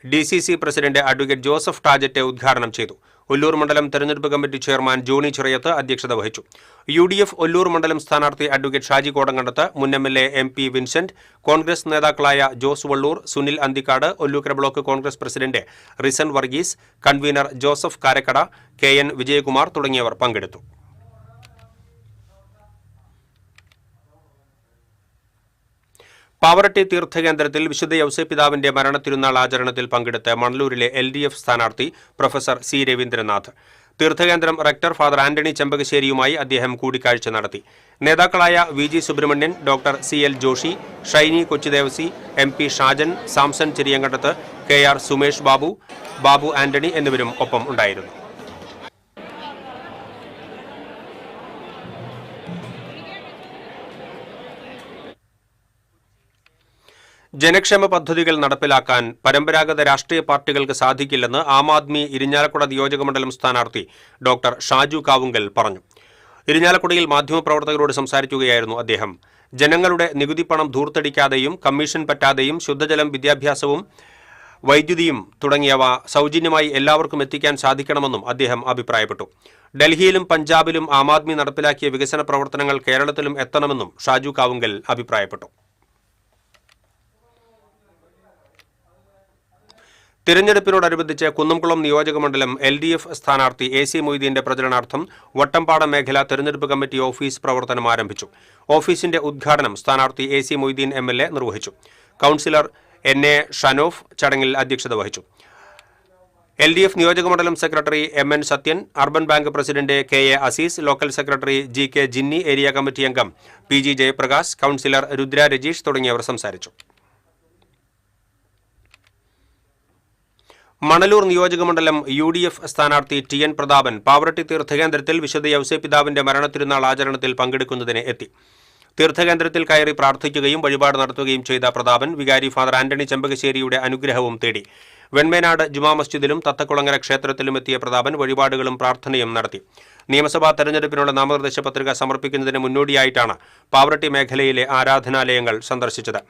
DCC president advocate Joseph Tajet ഉദ്ഘാടനം ചെയ്തു. ഒല്ലൂർ മണ്ഡലം തെരഞ്ഞെടുപ്പ് കമ്മിറ്റി ചെയർമാൻ ജോണി ചിറയത്ത് അധ്യക്ഷത വഹിച്ചു. UDF ഒല്ലൂർ മണ്ഡലം സ്ഥാനാർത്ഥി അഡ്വക്കേറ്റ് ഷാജി കോടങ്കണ്ടത്ത്, മുൻ MLA MP വിൻസെന്റ്, കോൺഗ്രസ് നേതാക്കളായ Jose Valloor, Sunil Anthikkad, Ollukkara block Congress president Risan Varghese, convener Joseph Karakkada, KN Vijayakumar തുടങ്ങിയവർ പങ്കെടുത്തു. പാവറട്ടി തീർത്ഥകേന്ദ്രത്തിൽ വിശുദ്ധ യൗസേപ്പിതാവിന്റെ മരണത്തിരുന്നാൾ ആചരണത്തിൽ പങ്കെടുത്ത് മണലൂരിലെ LDF സ്ഥാനാർത്ഥി പ്രൊഫസർ C രവീന്ദ്രനാഥ്. തീർത്ഥകേന്ദ്രം റെക്ടർ ഫാദർ ആന്റണി ചെമ്പകശ്ശേരിയുമായി അദ്ദേഹം കൂടിക്കാഴ്ച നടത്തി. നേതാക്കളായ VG Subrahmanyan, doctor CL Joshy, Shiny Kochudevassy, MP Shajan, Samson Cheriyankandath, KR Sumesh Babu, Babu Antony എന്നിവരും ഒപ്പം ഉണ്ടായിരുന്നു. ജനക്ഷേമ പദ്ധതികൾ നടപ്പിലാക്കാൻ പരമ്പരാഗത രാഷ്ട്രീയ പാർട്ടികൾക്ക് സാധിക്കില്ലെന്ന് ആം ആദ്മി ഇരിഞ്ഞാലക്കുട നിയോജകമണ്ഡലം സ്ഥാനാർത്ഥി ഡോക്ടർ ഷാജു കാവുങ്കൽ പറഞ്ഞു. ഇരിഞ്ഞാലക്കുടയിൽ മാധ്യമപ്രവർത്തകരോട് സംസാരിക്കുകയായിരുന്നു അദ്ദേഹം. ജനങ്ങളുടെ നികുതി പണം ധൂർത്തടിക്കാതെയും കമ്മീഷൻ പറ്റാതെയും ശുദ്ധജലം, വിദ്യാഭ്യാസവും വൈദ്യുതിയും തുടങ്ങിയവ സൗജന്യമായി എല്ലാവർക്കും എത്തിക്കാൻ സാധിക്കണമെന്നും അദ്ദേഹം അഭിപ്രായപ്പെട്ടു. ഡൽഹിയിലും പഞ്ചാബിലും ആം ആദ്മി നടപ്പിലാക്കിയ വികസന പ്രവർത്തനങ്ങൾ കേരളത്തിലും എത്തണമെന്നും ഷാജു കാവുങ്കൽ അഭിപ്രായപ്പെട്ടു. തിരഞ്ഞെടുപ്പിനോടനുബന്ധിച്ച് കുന്നംകുളം നിയോജകമണ്ഡലം LDF സ്ഥാനാർത്ഥി AC മൊയ്തീന്റെ പ്രചരണാർത്ഥം വട്ടംപാടം മേഖല തെരഞ്ഞെടുപ്പ് കമ്മിറ്റി ഓഫീസ് പ്രവർത്തനം ആരംഭിച്ചു. ഓഫീസിന്റെ ഉദ്ഘാടനം സ്ഥാനാർത്ഥി AC മൊയ്തീൻ MLA നിർവഹിച്ചു. കൗൺസിലർ NA ഷനോഫ് ചടങ്ങിൽ അധ്യക്ഷത വഹിച്ചു. LDF നിയോജകമണ്ഡലം secretary MN Sathyan, urban bank president KA Azeez, local secretary GK Jinny, area committee അംഗം PG ജയപ്രകാശ്, കൗൺസിലർ രുദ്ര രജീഷ് തുടങ്ങിയവർ സംസാരിച്ചു. മണലൂർ നിയോജകമണ്ഡലം UDF സ്ഥാനാർത്ഥി TN പ്രതാപൻ പാവറട്ടി തീർത്ഥകേന്ദ്രത്തിൽ വിശുദ്ധ യൗസേപ്പിതാവിന്റെ മരണത്തിരുന്നാൾ ആചരണത്തിൽ പങ്കെടുക്കുന്നതിന് എത്തി. തീർത്ഥകേന്ദ്രത്തിൽ കയറി പ്രാർത്ഥിക്കുകയും വഴിപാട് നടത്തുകയും ചെയ്ത പ്രതാപൻ വികാരി ഫാദർ ആന്റണി ചെമ്പകശ്ശേരിയുടെ അനുഗ്രഹവും തേടി. വെൺമേനാട് ജുമാ മസ്ജിദിലും തത്തക്കുളങ്ങര ക്ഷേത്രത്തിലും എത്തിയ പ്രതാപൻ വഴിപാടുകളും പ്രാർത്ഥനയും നടത്തി. നിയമസഭാ തെരഞ്ഞെടുപ്പിനുള്ള നാമനിർദ്ദേശ പത്രിക സമർപ്പിക്കുന്നതിന് മുന്നോടിയായിട്ടാണ് പാവറട്ടി മേഖലയിലെ ആരാധനാലയങ്ങൾ സന്ദർശിച്ചത്.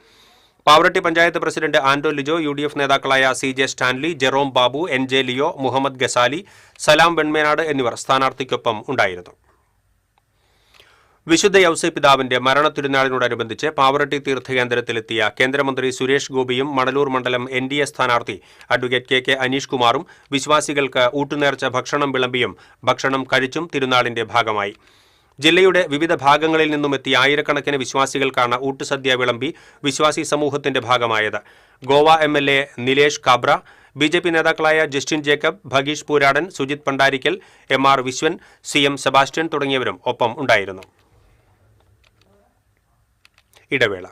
പാവറട്ടി പഞ്ചായത്ത് പ്രസിഡന്റ് ആന്റോ ലിജോ, UDF നേതാക്കളായ CJ Stanley, Jerome Babu, NJ Leo, Muhammad Gazali, Salam Venmenad എന്നിവർ സ്ഥാനാർത്ഥിക്കൊപ്പം ഉണ്ടായിരുന്നു. വിശുദ്ധ യൗസേപ്പിതാവിന്റെ മരണത്തിരുനാളിനോടനുബന്ധിച്ച് പാവറട്ടി തീർത്ഥകേന്ദ്രത്തിലെത്തിയ കേന്ദ്രമന്ത്രി സുരേഷ് ഗോപിയും മണലൂർ മണ്ഡലം NDA സ്ഥാനാർത്ഥി അഡ്വക്കേറ്റ് KK അനീഷ് കുമാറും വിശ്വാസികൾക്ക് ഊട്ടുനേർച്ച ഭക്ഷണം വിളമ്പിയും ഭക്ഷണം കഴിച്ചും തിരുനാളിന്റെ ഭാഗമായി. ജില്ലയുടെ വിവിധ ഭാഗങ്ങളിൽ നിന്നുമെത്തിയ ആയിരക്കണക്കിന് വിശ്വാസികൾക്കാണ് ഊട്ടുസദ്യ വിളമ്പി വിശ്വാസി സമൂഹത്തിന്റെ ഭാഗമായത്. ഗോവ MLA നിലേഷ് കാബ്ര, BJP നേതാക്കളായ Justin Jacob, Bhageesh Pooradan, Sujith Pandarikkal, MR Viswan, CM Sebastian തുടങ്ങിയവരും ഒപ്പം ഉണ്ടായിരുന്നു. ഇടവേള.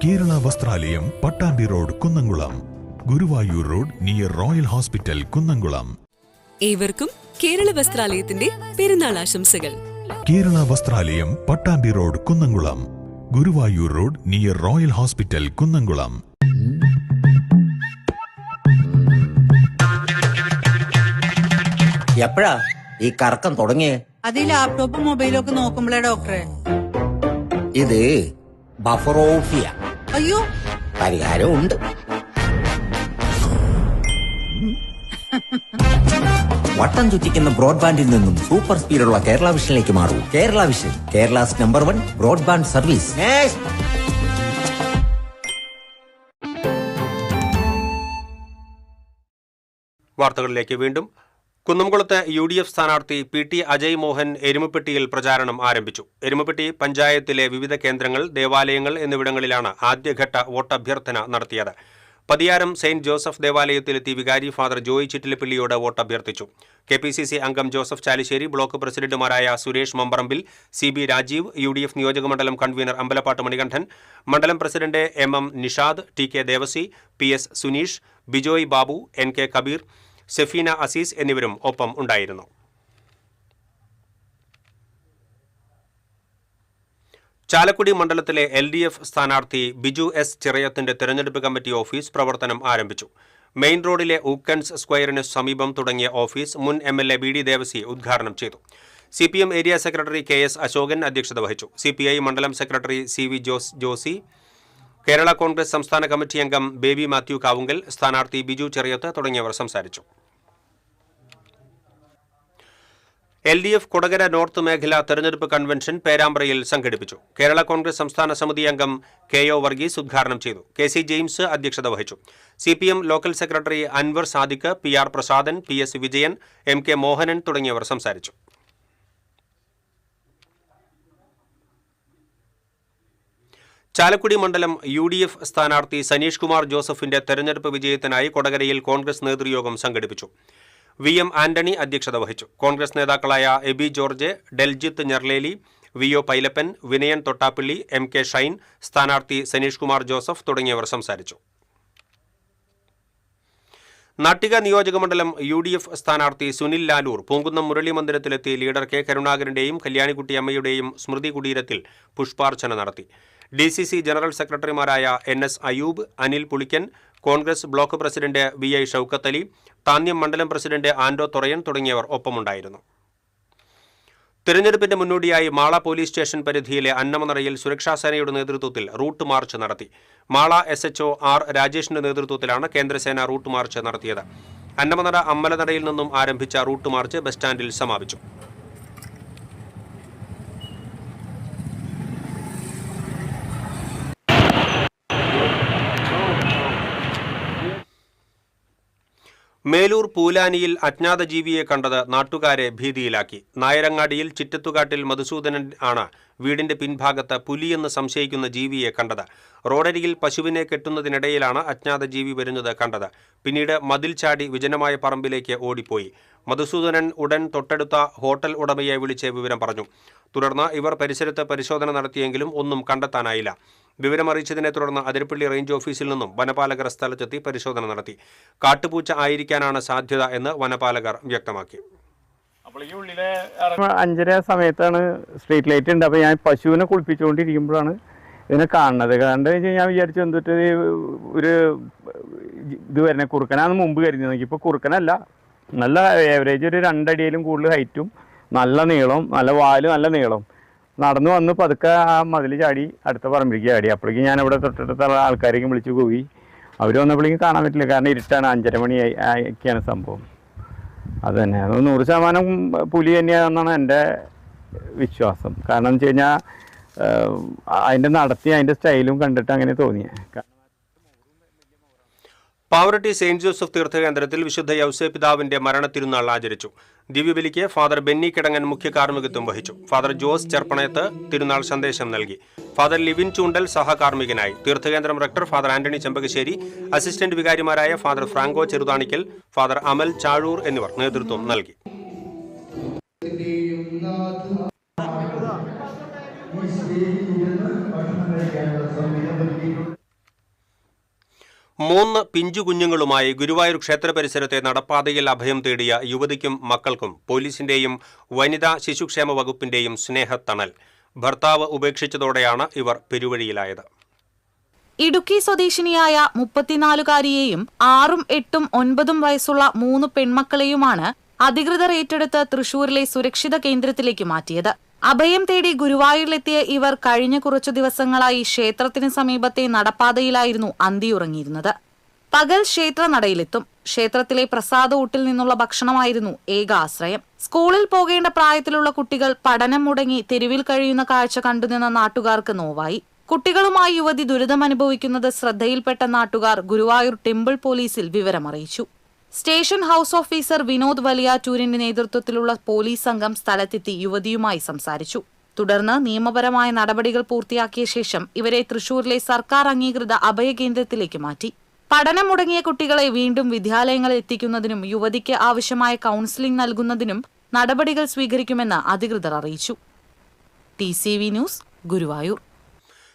Kerala Vasthralayam Pattambi road Kunnamkulam, Guruvayur road near royal hospital Kunnamkulam. ഏവർക്കും കേരള വസ്ത്രാലയത്തിന്റെ പെരുന്നാൾ ആശംസകൾ. Kerala Vasthralayam Pattambi road Kunnamkulam, Guruvayur road near royal hospital Kunnamkulam. എപ്പോഴാ ഈ കറക്കം തുടങ്ങിയേ? അത് ഈ ലാപ്ടോപ്പും മൊബൈലും ഒക്കെ നോക്കുമ്പോഴേ ഡോക്ടറെ. ഇത് ബഫറോഫിയ. അയ്യോ, പരിഹാരം ഉണ്ട്. വട്ടം ചുറ്റിക്കുന്ന ബ്രോഡ്ബാൻഡിൽ നിന്നും സൂപ്പർ സ്പീഡുള്ള കേരള വിഷനിലേക്ക് മാറൂ. Kerala vision, Kerala's number 1 broadband service. വാർത്തകളിലേക്ക് വീണ്ടും. കുന്നംകുളത്ത് UDF സ്ഥാനാർത്ഥി PT അജയ് മോഹൻ എരുമപ്പെട്ടിയിൽ പ്രചാരണം ആരംഭിച്ചു. എരുമപ്പെട്ടി പഞ്ചായത്തിലെ വിവിധ കേന്ദ്രങ്ങൾ, ദേവാലയങ്ങൾ എന്നിവിടങ്ങളിലാണ് ആദ്യഘട്ട വോട്ടഭ്യർത്ഥന നടത്തിയത്. പതിയാരം സെയിന്റ് ജോസഫ് ദേവാലയത്തിലെത്തി വികാരി ഫാദർ ജോയ് ചിറ്റിലപ്പിള്ളിയോട് വോട്ടഭ്യർത്ഥിച്ചു. KPCC അംഗം ജോസഫ് ചാലിശ്ശേരി, ബ്ലോക്ക് പ്രസിഡന്റുമാരായ സുരേഷ് മമ്പറമ്പിൽ, CB രാജീവ്, UDF നിയോജകമണ്ഡലം കൺവീനർ അമ്പലപ്പാട്ട് മണികണ്ഠൻ, മണ്ഡലം president MM Nishad, TK Devassy, PS Suneesh, Bijoy Babu, NK Kabeer, Sefeena Azeez എന്നിവരും ഒപ്പം ഉണ്ടായിരുന്നു. ചാലക്കുടി മണ്ഡലത്തിലെ LDF സ്ഥാനാർത്ഥി ബിജു S ചിറയത്തിന്റെ തെരഞ്ഞെടുപ്പ് കമ്മിറ്റി ഓഫീസ് പ്രവർത്തനം ആരംഭിച്ചു. മെയിൻ റോഡിലെ ഊക്കൻസ് സ്ക്വയറിന് സമീപം തുടങ്ങിയ ഓഫീസ് മുൻ MLA BD ദേവസി ഉദ്ഘാടനം ചെയ്തു. CPM area secretary KS Ashokan അധ്യക്ഷത വഹിച്ചു. CPI മണ്ഡലം സെക്രട്ടറി CV ജോസി, കേരള കോൺഗ്രസ് സംസ്ഥാന കമ്മിറ്റി അംഗം ബേബി മാത്യു കാവുങ്കൽ, സ്ഥാനാർത്ഥി ബിജു ചെറിയത്ത് തുടങ്ങിയവർ സംസാരിച്ചു. LDF കൊടകര നോർത്ത് മേഖല തെരഞ്ഞെടുപ്പ് കൺവെൻഷൻ പേരാമ്പ്രയിൽ സംഘടിപ്പിച്ചു. കേരള കോൺഗ്രസ് സംസ്ഥാന സമിതി അംഗം KO വർഗീസ് ഉദ്ഘാടനം ചെയ്തു. KC ജെയിംസ് അധ്യക്ഷത വഹിച്ചു. CPM local secretary Anwar Sadiq, PR Prasadan, PS Vijayan, MK Mohanan തുടങ്ങിയവർ സംസാരിച്ചു. ചാലക്കുടി മണ്ഡലം UDF സ്ഥാനാർത്ഥി സനീഷ് കുമാർ ജോസഫിന്റെ തെരഞ്ഞെടുപ്പ് വിജയത്തിനായി കൊടകരയിൽ കോൺഗ്രസ് നേതൃയോഗം സംഘടിപ്പിച്ചു. VM ആന്റണി അധ്യക്ഷത വഹിച്ചു. കോൺഗ്രസ് നേതാക്കളായ Aby George, Deljith Njarleli, VO Pailappan, Vinayan Thottappally, MK Shine, സ്ഥാനാർത്ഥി സനീഷ് കുമാർ ജോസഫ് തുടങ്ങിയവർ സംസാരിച്ചു. നാട്ടിക നിയോജകമണ്ഡലം UDF സ്ഥാനാർത്ഥി സുനിൽ ലാലൂർ പൂങ്കുന്നം മുരളി മന്ദിരത്തിലെത്തി ലീഡർ K കരുണാകരന്റെയും കല്യാണിക്കുട്ടി അമ്മയുടെയും സ്മൃതി കുടീരത്തിൽ പുഷ്പാർച്ചന നടത്തി. DCC ജനറൽ സെക്രട്ടറിമാരായ NS Ayub, Anil Pulikkan, Congress block president VI Shoukath Ali, Thanyam മണ്ഡലം പ്രസിഡന്റ് ആൻഡോ തൊറയൻ തുടങ്ങിയവർ ഒപ്പമുണ്ടായിരുന്നു. തെരഞ്ഞെടുപ്പിന്റെ മുന്നോടിയായി മാള പോലീസ് സ്റ്റേഷൻ പരിധിയിലെ അന്നമനറയിൽ സുരക്ഷാസേനയുടെ നേതൃത്വത്തിൽ റൂട്ട് മാർച്ച് നടത്തി. മാള SHO R രാജേഷിന്റെ നേതൃത്വത്തിലാണ് കേന്ദ്രസേന റൂട്ട് മാർച്ച് നടത്തിയത്. അന്നമനറ അമ്പലനടയിൽ നിന്നും ആരംഭിച്ച റൂട്ട് മാർച്ച് ബസ് സ്റ്റാൻഡിൽ സമാപിച്ചു. മേലൂർ പൂലാനിയിൽ അജ്ഞാത ജീവിയെ കണ്ടത് നാട്ടുകാരെ ഭീതിയിലാക്കി. നായരങ്ങാടിയിൽ ചിറ്റത്തുകാട്ടിൽ മധുസൂദനൻ ആണ് വീടിന്റെ പിൻഭാഗത്ത് പുലിയെന്ന് സംശയിക്കുന്ന ജീവിയെ കണ്ടത്. റോഡരികിൽ പശുവിനെ കെട്ടുന്നതിനിടയിലാണ് അജ്ഞാത ജീവി വരുന്നത് കണ്ടത്. പിന്നീട് മതിൽ ചാടി വിജനമായ പറമ്പിലേക്ക് ഓടിപ്പോയി. മധുസൂദനൻ ഉടൻ തൊട്ടടുത്ത ഹോട്ടൽ ഉടമയെ വിളിച്ച് വിവരം പറഞ്ഞു. തുടർന്ന് ഇവർ പരിസരത്ത് പരിശോധന നടത്തിയെങ്കിലും ഒന്നും കണ്ടെത്താനായില്ല. വിവരമറിയിച്ചതിനെ തുടർന്ന് അതിരപ്പള്ളി റേഞ്ച് ഓഫീസിൽ നിന്നും വനപാലകർ സ്ഥലത്തെത്തി പരിശോധന നടത്തി. കാട്ടുപൂച്ച ആയിരിക്കാനാണ് സാധ്യത എന്ന് വനപാലകർ വ്യക്തമാക്കി. 5:30 സമയത്താണ് സ്ട്രീറ്റ് ലൈറ്റ് ഉണ്ട്. അപ്പോൾ ഞാൻ പശുവിനെ കുളിപ്പിച്ചുകൊണ്ടിരിക്കുമ്പോഴാണ് ഇതിനെ കാണുന്നത്. കണ്ടു കഴിഞ്ഞാൽ ഞാൻ വിചാരിച്ചു എന്തിട്ട് ഒരു ഇത് വരുന്നത് കുറുക്കനാന്ന് മുമ്പ് കരുതി നോക്കി. ഇപ്പോൾ കുറുക്കനല്ല, നല്ല ഏവറേജ് ഒരു 2 അടിയിലും കൂടുതൽ ഹൈറ്റും, നല്ല നീളം, നല്ല വാലും, നല്ല നീളം. നടന്നു വന്ന് പതുക്കെ ആ മതിൽ ചാടി അടുത്ത പറമ്പിലേക്ക് ചാടി. അപ്പോഴേക്കും ഞാൻ ഇവിടെ തൊട്ടടുത്ത ആൾക്കാരേക്കും വിളിച്ച് പോയി. അവർ വന്നപ്പോഴേക്കും കാണാൻ പറ്റില്ല, കാരണം ഇരുട്ടാണ്. 5:30 മണിയൊക്കെയാണ് സംഭവം. അത് തന്നെ, അത് 100% പുലി തന്നെയാണെന്നാണ് എൻ്റെ വിശ്വാസം. കാരണം എന്ന് വെച്ച് കഴിഞ്ഞാൽ അതിൻ്റെ നടത്തി അതിൻ്റെ സ്റ്റൈലും കണ്ടിട്ട് അങ്ങനെ തോന്നിയത്. പാവറട്ടി സെയിന്റ് ജോസഫ് തീർത്ഥകേന്ദ്രത്തിൽ വിശുദ്ധ യൗസേ പിതാവിന്റെ മരണത്തിരുന്നാൾ ആചരിച്ചു. ദിവ്യബലിക്ക് ഫാദർ ബെന്നി കിടങ്ങൻ മുഖ്യ കാർമ്മികത്വം വഹിച്ചു. ഫാദർ ജോസ് ചെർപ്പണയത്ത് തിരുനാൾ സന്ദേശം നൽകി. ഫാദർ ലിവിൻ ചൂണ്ടൽ സഹകാർമ്മികനായി. തീർത്ഥകേന്ദ്രം rector father Antony Chempakassery, assistant വികാരിമാരായ father Franco Cheruthanikkal, father Amal Chazhoor എന്നിവർ നേതൃത്വം നൽകി. മൂന്ന് പിഞ്ചു കുഞ്ഞുങ്ങളുമായി ഗുരുവായൂർ ക്ഷേത്ര പരിസരത്തെ നടപ്പാതയിൽ അഭയം തേടിയ യുവതിക്കും മക്കൾക്കും പോലീസിന്റെയും വനിതാ ശിശുക്ഷേമ വകുപ്പിന്റെയും സ്നേഹത്തണൽ. ഭർത്താവ് ഉപേക്ഷിച്ചതോടെയാണ് ഇവർ പെരുവഴിയിലായത്. ഇടുക്കി സ്വദേശിനിയായ 34-കാരിയെയും 6, 8, 9 വയസ്സുള്ള 3 പെൺമക്കളെയുമാണ് അധികൃതർ ഏറ്റെടുത്ത് തൃശൂരിലെ സുരക്ഷിത കേന്ദ്രത്തിലേക്ക് മാറ്റിയത്. അഭയം തേടി ഗുരുവായൂരിലെത്തിയ ഇവർ കഴിഞ്ഞ കുറച്ചു ദിവസങ്ങളായി ക്ഷേത്രത്തിന് സമീപത്തെ നടപ്പാതയിലായിരുന്നു അന്തിയുറങ്ങിയിരുന്നത്. പകൽ ക്ഷേത്ര നടയിലെത്തും. ക്ഷേത്രത്തിലെ പ്രസാദ ഊട്ടിൽ നിന്നുള്ള ഭക്ഷണമായിരുന്നു ഏക ആശ്രയം. സ്കൂളിൽ പോകേണ്ട പ്രായത്തിലുള്ള കുട്ടികൾ പഠനം മുടങ്ങി തെരുവിൽ കഴിയുന്ന കാഴ്ച കണ്ടുനിന്ന നാട്ടുകാർക്ക് നോവായി. കുട്ടികളുമായി യുവതി ദുരിതമനുഭവിക്കുന്നത് ശ്രദ്ധയിൽപ്പെട്ട നാട്ടുകാർ ഗുരുവായൂർ ടെമ്പിൾ പോലീസിൽ വിവരമറിയിച്ചു. സ്റ്റേഷൻ ഹൌസ് ഓഫീസർ വിനോദ് വലിയാറ്റൂരിന്റെ നേതൃത്വത്തിലുള്ള പോലീസ് സംഘം സ്ഥലത്തെത്തി യുവതിയുമായി സംസാരിച്ചു. തുടർന്ന് നിയമപരമായ നടപടികൾ പൂർത്തിയാക്കിയ ശേഷം ഇവരെ തൃശൂരിലെ സർക്കാർ അംഗീകൃത അഭയകേന്ദ്രത്തിലേക്ക് മാറ്റി. പഠനം മുടങ്ങിയ കുട്ടികളെ വീണ്ടും വിദ്യാലയങ്ങളിൽ എത്തിക്കുന്നതിനും യുവതിക്ക് ആവശ്യമായ കൌൺസിലിംഗ് നൽകുന്നതിനും നടപടികൾ സ്വീകരിക്കുമെന്ന് അധികൃതർ അറിയിച്ചു. TCV news, Guruvayur.